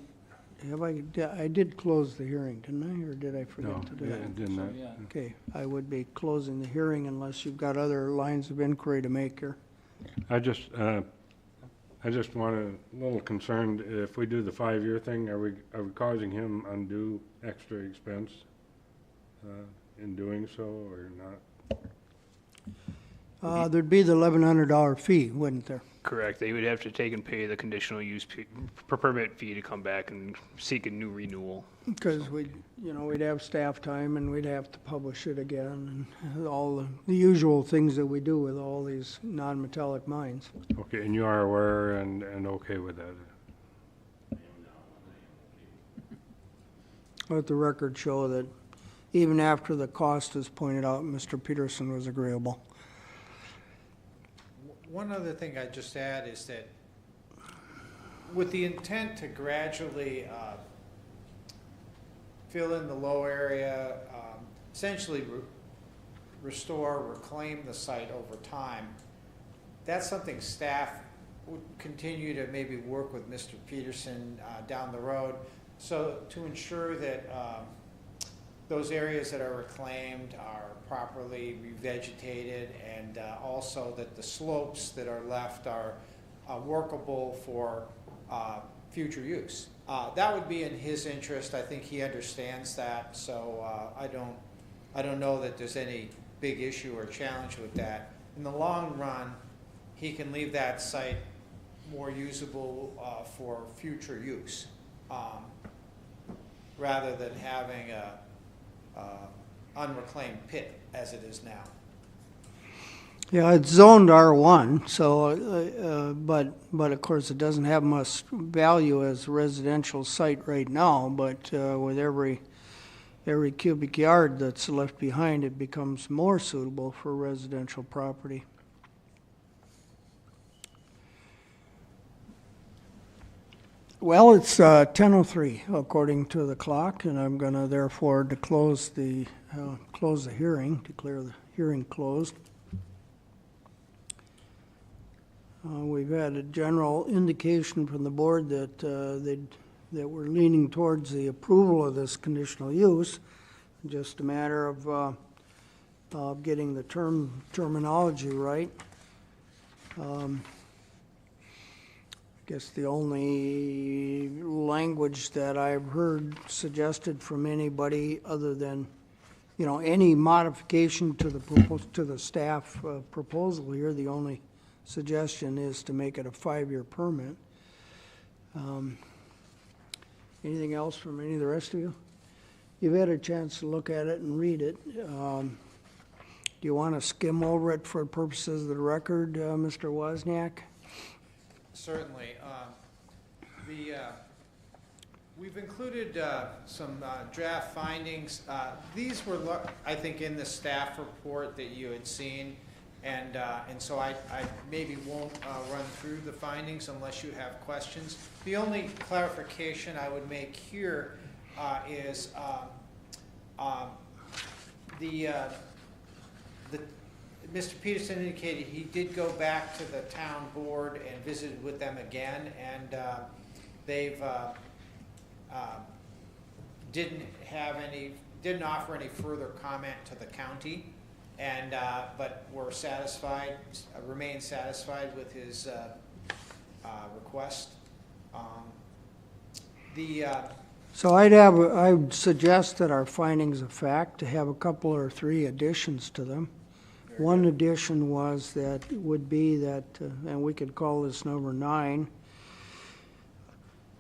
did close the hearing, didn't I, or did I forget to do that? No, it did not. Okay, I would be closing the hearing unless you've got other lines of inquiry to make here. I just wanted, a little concerned, if we do the 5-year thing, are we causing him undue extra expense in doing so, or not? There'd be the $1,100 fee, wouldn't there? Correct. They would have to take and pay the conditional use permit fee to come back and seek a new renewal. Because we'd have staff time and we'd have to publish it again and all the usual things that we do with all these non-metallic mines. Okay, and you are aware and okay with that? Let the record show that even after the cost is pointed out, Mr. Peterson was agreeable. One other thing I'd just add is that with the intent to gradually fill in the low area, essentially restore, reclaim the site over time, that's something staff would continue to maybe work with Mr. Peterson down the road. So to ensure that those areas that are reclaimed are properly revegetated, and also that the slopes that are left are workable for future use. That would be in his interest. I think he understands that. So I don't know that there's any big issue or challenge with that. In the long run, he can leave that site more usable for future use, rather than having a unreclaimed pit as it is now. Yeah, it's zoned R1, so, but of course it doesn't have much value as a residential site right now, but with every cubic yard that's left behind, it becomes more suitable for residential property. Well, it's 10:03 according to the clock, and I'm going to therefore close the hearing, declare the hearing closed. We've had a general indication from the board that that we're leaning towards the approval of this conditional use. Just a matter of getting the terminology right. I guess the only language that I've heard suggested from anybody other than, you know, any modification to the staff proposal here, the only suggestion is to make it a 5-year permit. Anything else from any of the rest of you? you've had a chance to look at it and read it. Do you want to skim over it for purposes of the record, Mr. Wozniak? Certainly. We've included some draft findings. These were, I think, in the staff report that you had seen, and so I maybe won't run through the findings unless you have questions. The only clarification I would make here is Mr. Peterson indicated he did go back to the town board and visited with them again, and they've didn't offer any further comment to the county, and but were satisfied, remain satisfied with his request. So I'd suggest that our findings of fact to have a couple or three additions to them. One addition was that would be that, and we could call this number 9,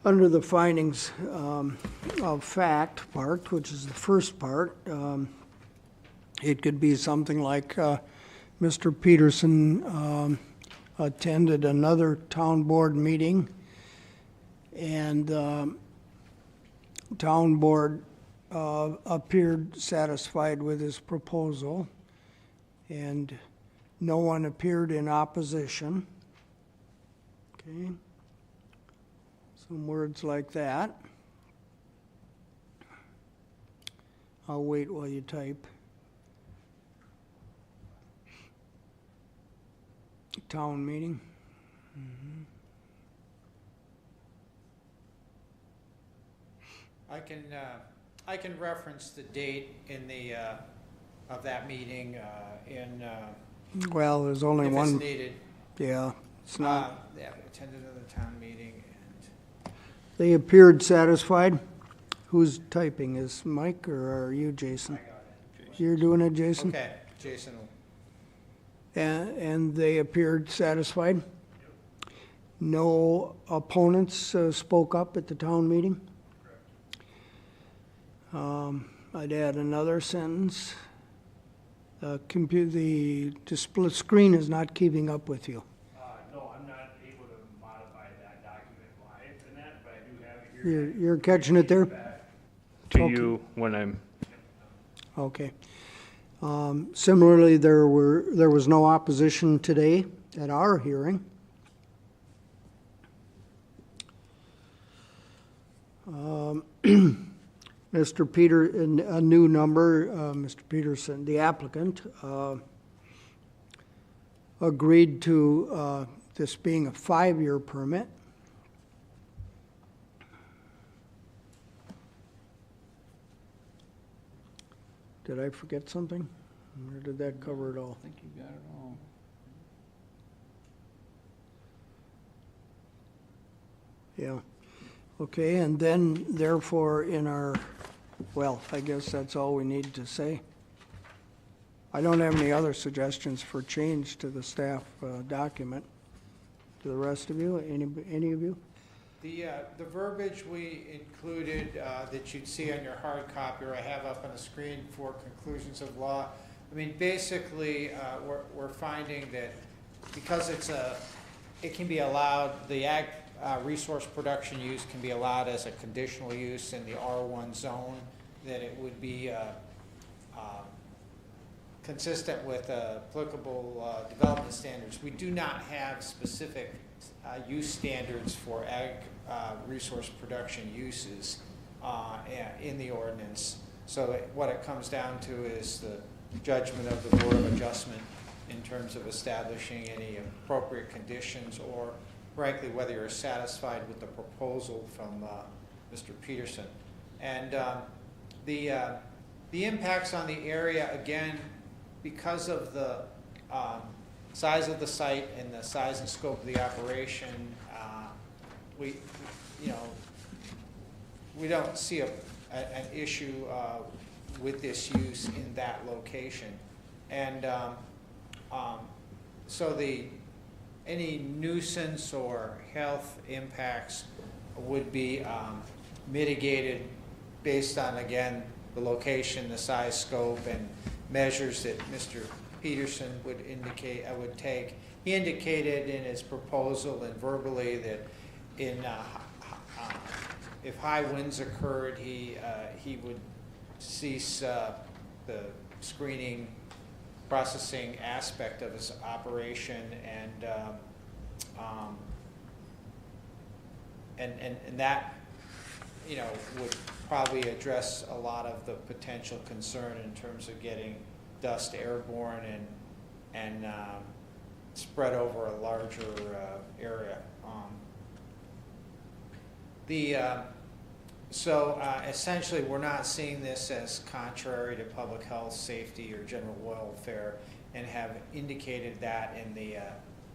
under the findings of fact part, which is the first part, it could be something like Mr. Peterson attended another town board meeting, and town board appeared satisfied with his proposal, and no one appeared in opposition. Okay. Some words like that. I'll wait while you type. Town meeting. I can reference the date in the of that meeting in Well, there's only if one. it's needed. Yeah, it's not. Yeah, attended another town meeting, and They appeared satisfied. Who's typing? Is Mike or are you, Jason? I got it. You're doing it, Jason? Okay, Jason will. And they appeared satisfied? No opponents spoke up at the town meeting? I'd add another sentence. The display screen is not keeping up with you. No, I'm not able to modify that document live in that, but I do have it here. You're catching it there? To Okay. you when I'm, Okay. Similarly, there was no opposition today at our hearing. Mr. Peter, a new number, Mr. Peterson, the applicant, agreed to this being a 5-year permit. Did I forget something? Or did that cover it all? I think you got it all. Yeah. Okay, and then therefore in our, well, I guess that's all we need to say. I don't have any other suggestions for change to the staff document. To the rest of you, any of you? The verbiage we included that you'd see on your hard copy, or I have up on the screen for conclusions of law. I mean, basically, we're finding that because it can be allowed, the ag resource production use can be allowed as a conditional use in the R1 zone, that it would be consistent with applicable development standards. We do not have specific use standards for ag resource production uses in the ordinance. So what it comes down to is the judgment of the Board of Adjustment in terms of establishing any appropriate conditions, or frankly, whether you're satisfied with the proposal from Mr. Peterson. And the impacts on the area, again, because of the size of the site and the size and scope of the operation, we don't see an issue with this use in that location. And so any nuisance or health impacts would be mitigated based on, again, the location, the size, scope, and measures that Mr. Peterson would indicate, would take. He indicated in his proposal and verbally that if high winds occurred, he would cease the screening, processing aspect of his operation, and that, you know, would probably address a lot of the potential concern in terms of getting dust airborne and spread over a larger area. So essentially, we're not seeing this as contrary to public health, safety, or general welfare, and have indicated that in the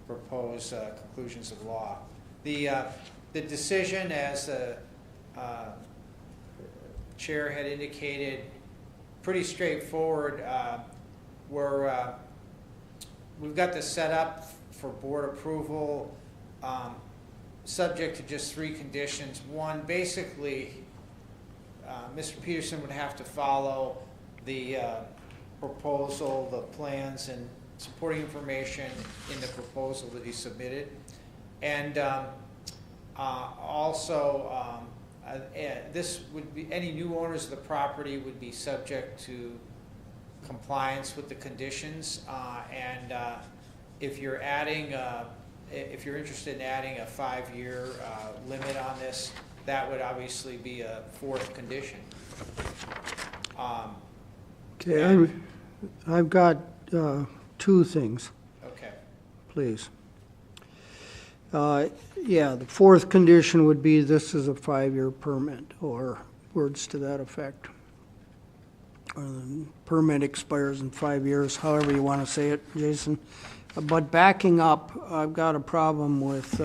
proposed conclusions of law. The decision, as the chair had indicated, pretty straightforward. We've got this set up for board approval, subject to just 3 conditions. One, basically, Mr. Peterson would have to follow the proposal, the plans, and supporting information in the proposal that he submitted. And also, this would be, any new owners of the property would be subject to compliance with the conditions. And if you're adding, if you're interested in adding a 5-year limit on this, that would obviously be a 4th condition. Okay, I've got 2 things, Okay. please. Yeah, the 4th condition would be this is a 5-year permit, or words to that effect. Or the permit expires in 5 years, however you want to say it, Jason. But backing up, I've got a problem with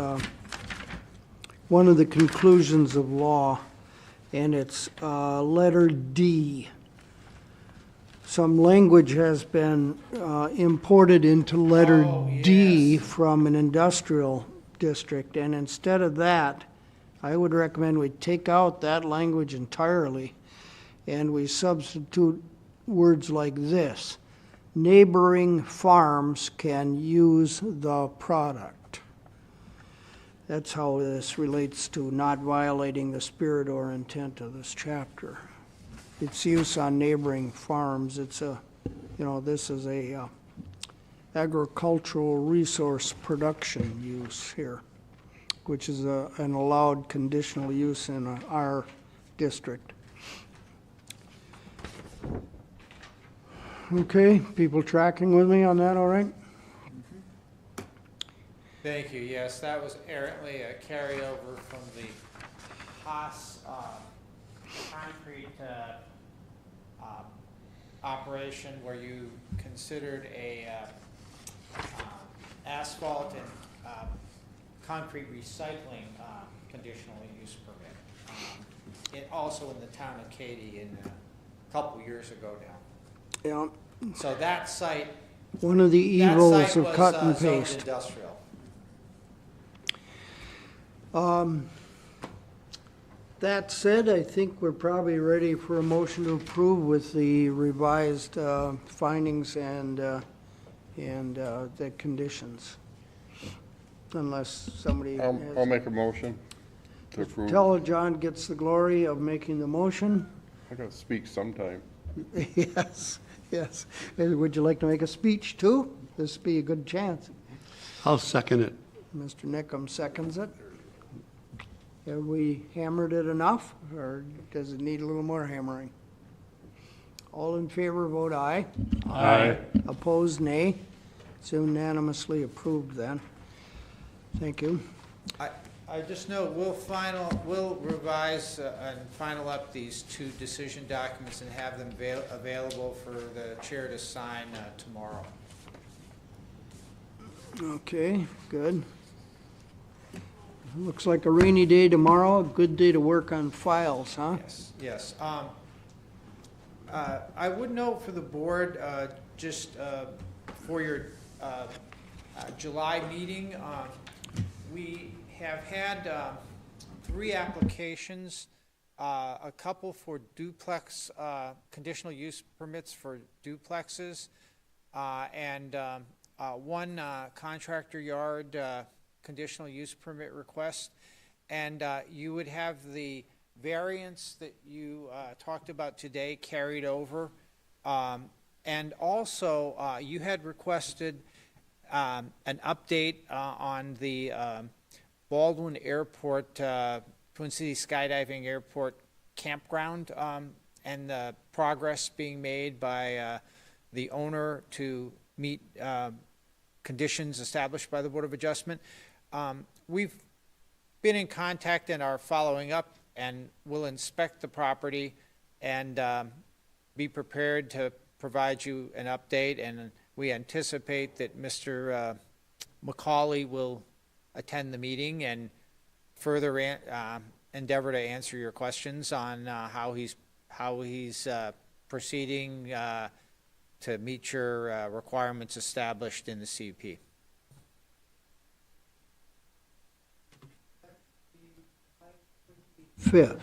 one of the conclusions of law, and it's letter D. Some language has been imported into letter D from an industrial district, and instead of that, I would recommend we take out that language entirely, and we substitute words like this: neighboring farms can use the product. That's how this relates to not violating the spirit or intent of this chapter. Its use on neighboring farms, it's a, you know, this is a agricultural resource production use here, which is an allowed conditional use in our district. Okay, people tracking with me on that, all right? Thank you. Yes, that was errantly a carryover from the Haas concrete operation, where you considered a asphalt and concrete recycling conditional use permit. It also in the town of Katy a couple years ago now. Yeah. So that site. One of the evils of cut and zoned paste. industrial. That said, I think we're probably ready for a motion to approve with the revised findings and the conditions. Unless somebody I'll has. make a motion to approve. Tell John gets the glory of making the motion. I gotta speak sometime. Yes, yes. Would you like to make a speech too? This would be a good chance. I'll second it. Mr. Nickum seconds it. Have we hammered it enough, or does it need a little more hammering? All in favor, vote aye. Aye. Opposed, nay. It's unanimously approved then. Thank you. I just know we'll revise and final up these 2 decision documents and have them available for the chair to sign tomorrow. Okay, good. Looks like a rainy day tomorrow, a good day to work on files, huh? Yes, yes. I would note for the board, just for your July meeting, we have had 3 applications a couple for duplex, conditional use permits for duplexes, and one contractor yard conditional use permit request. And you would have the variance that you talked about today carried over. And also, you had requested an update on the Baldwin Airport, Twin Cities Skydiving Airport campground, and the progress being made by the owner to meet conditions established by the Board of Adjustment. We've been in contact and are following up, and will inspect the property and be prepared to provide you an update. And we anticipate that Mr. McCauley will attend the meeting and further endeavor to answer your questions on how he's proceeding to meet your requirements established in the CUP.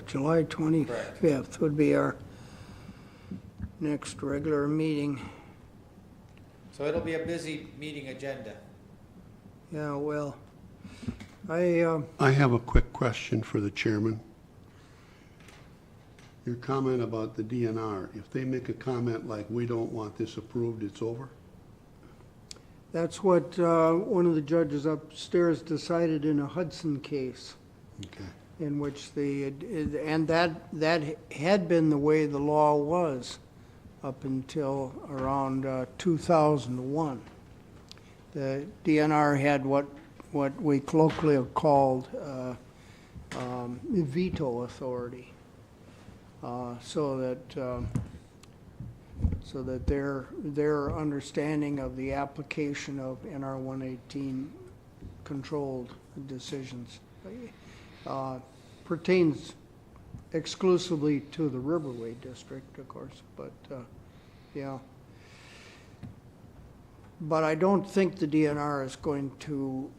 July 25th would be our next regular meeting. So it'll be a busy meeting agenda. Yeah, well, I have a quick question for the chairman. Your comment about the DNR, if they make a comment like, we don't want this approved, it's over? that's what one of the judges upstairs decided in a Hudson case, Okay. in which and that had been the way the law was up until around 2001. The DNR had what we colloquially have called veto authority, so that their understanding of the application of NR 118 controlled decisions pertains exclusively to the Riverway District, of course, but yeah. But I don't think the DNR is going to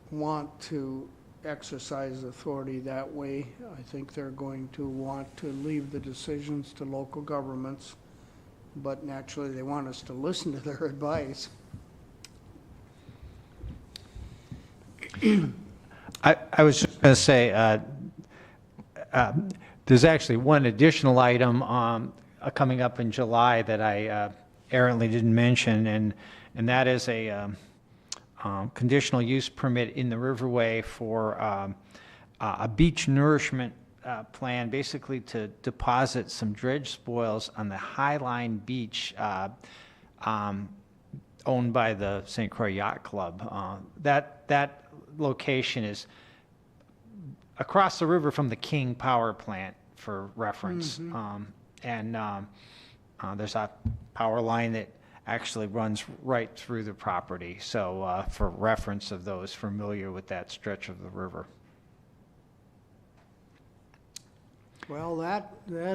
want to exercise authority that way. I think they're going to want to leave the decisions to local governments, but naturally they want us to listen to their advice. I was just going to say, there's actually one additional item coming up in July that I errantly didn't mention, and that is a conditional use permit in the Riverway for a beach nourishment plan, basically to deposit some dredge spoils on the Highline Beach owned by the St. Croix Yacht Club. That location is across the river from the King Power Plant, for reference. And there's a power line that actually runs right through the property. So for reference of those familiar with that stretch of the river. Well, that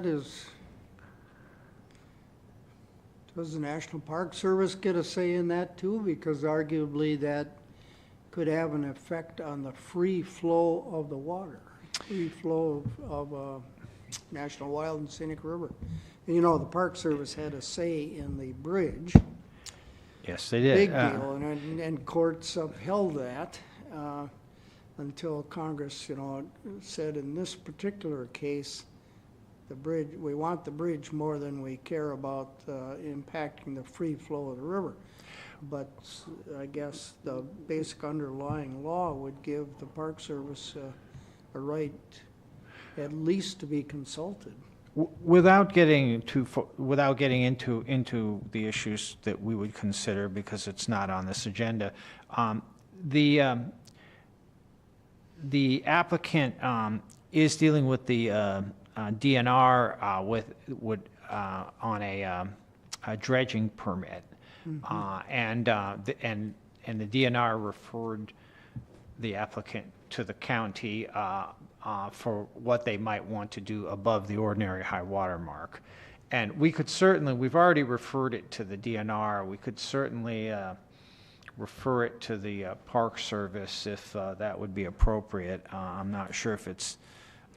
is, does the National Park Service get a say in that too? Because arguably that could have an effect on the free flow of the water, free flow of National Wild and Scenic River. You know, the Park Service had a say in the bridge. Yes, they did. Big deal, and courts upheld that until Congress, said in this particular case, the bridge, we want the bridge more than we care about impacting the free flow of the river. But I guess the basic underlying law would give the Park Service a right at least to be consulted. Without getting into the issues that we would consider, because it's not on this agenda, the applicant is dealing with the DNR on a dredging permit, and the DNR referred the applicant to the county for what they might want to do above the ordinary high water mark. And we could certainly, we've already referred it to the DNR, we could certainly refer it to the Park Service if that would be appropriate. I'm not sure if it's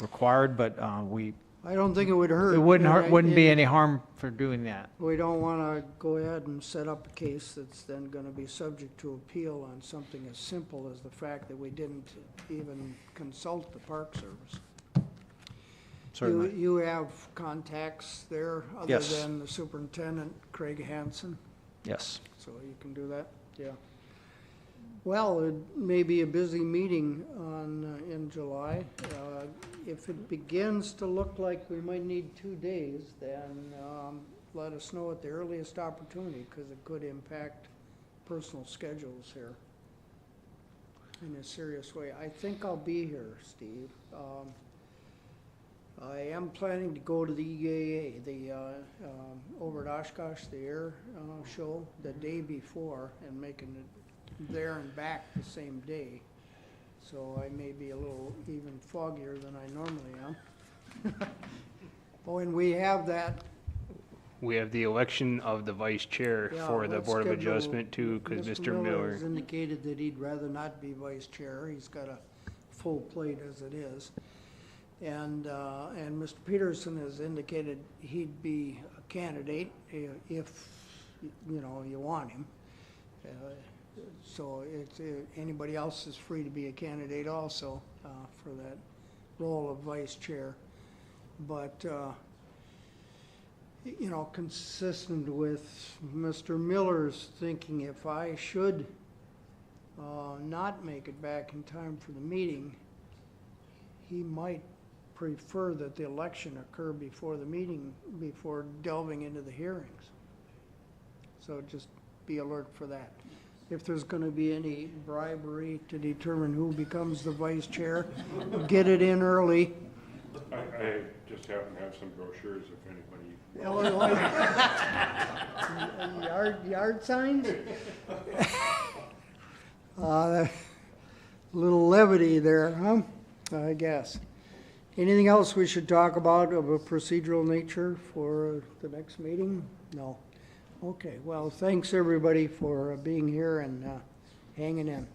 required, but I don't think it would hurt. it wouldn't be any harm for doing that. We don't want to go ahead and set up a case that's then going to be subject to appeal on something as simple as the fact that we didn't even consult the Park Service. Certainly. You have contacts there other Yes. than the superintendent, Craig Hansen, Yes. so you can do that? Yeah. Well, it may be a busy meeting in July. If it begins to look like we might need 2 days, then let us know at the earliest opportunity, because it could impact personal schedules here in a serious way. I think I'll be here, Steve. I am planning to go to the EAA, over at Oshkosh, the air show, the day before, and making it there and back the same day. So I may be a little even foggier than I normally am. Oh, and we have that. We have the election of the vice chair Yeah, for the let's Board of schedule- Adjustment too, because Mr. Miller. has indicated that he'd rather not be vice chair. He's got a full plate as it is. And Mr. Peterson has indicated he'd be a candidate if, you know, you want him. So it's, anybody else is free to be a candidate also for that role of vice chair. But, you know, consistent with Mr. Miller's thinking, if I should not make it back in time for the meeting, he might prefer that the election occur before the meeting, before delving into the hearings. So just be alert for that. If there's going to be any bribery to determine who becomes the vice chair, get it in early. I just happen to have some brochures if anybody. Illinois. Yard signs? Little levity there, huh? I guess. Anything else we should talk about of a procedural nature for the next meeting? No. Okay, well, thanks everybody for being here and hanging in.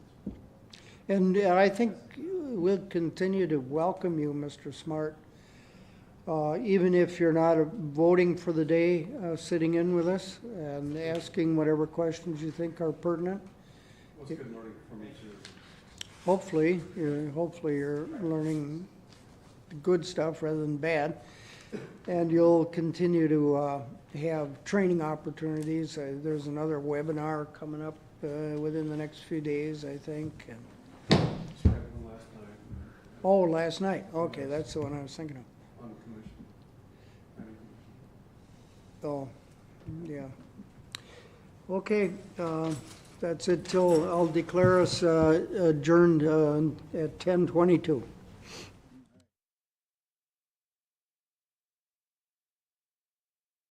And I think we'll continue to welcome you, Mr. Smart. Even if you're not voting for the day, sitting in with us and asking whatever questions you think are pertinent. Well, it's good learning from each of you. Hopefully you're learning good stuff rather than bad. And you'll continue to have training opportunities. There's another webinar coming up within the next few days, I think. And Just had one last night. oh, last night. Okay, that's the one I was thinking of. On the commission. Oh, yeah. Okay, that's it till I'll declare us adjourned at 10:22.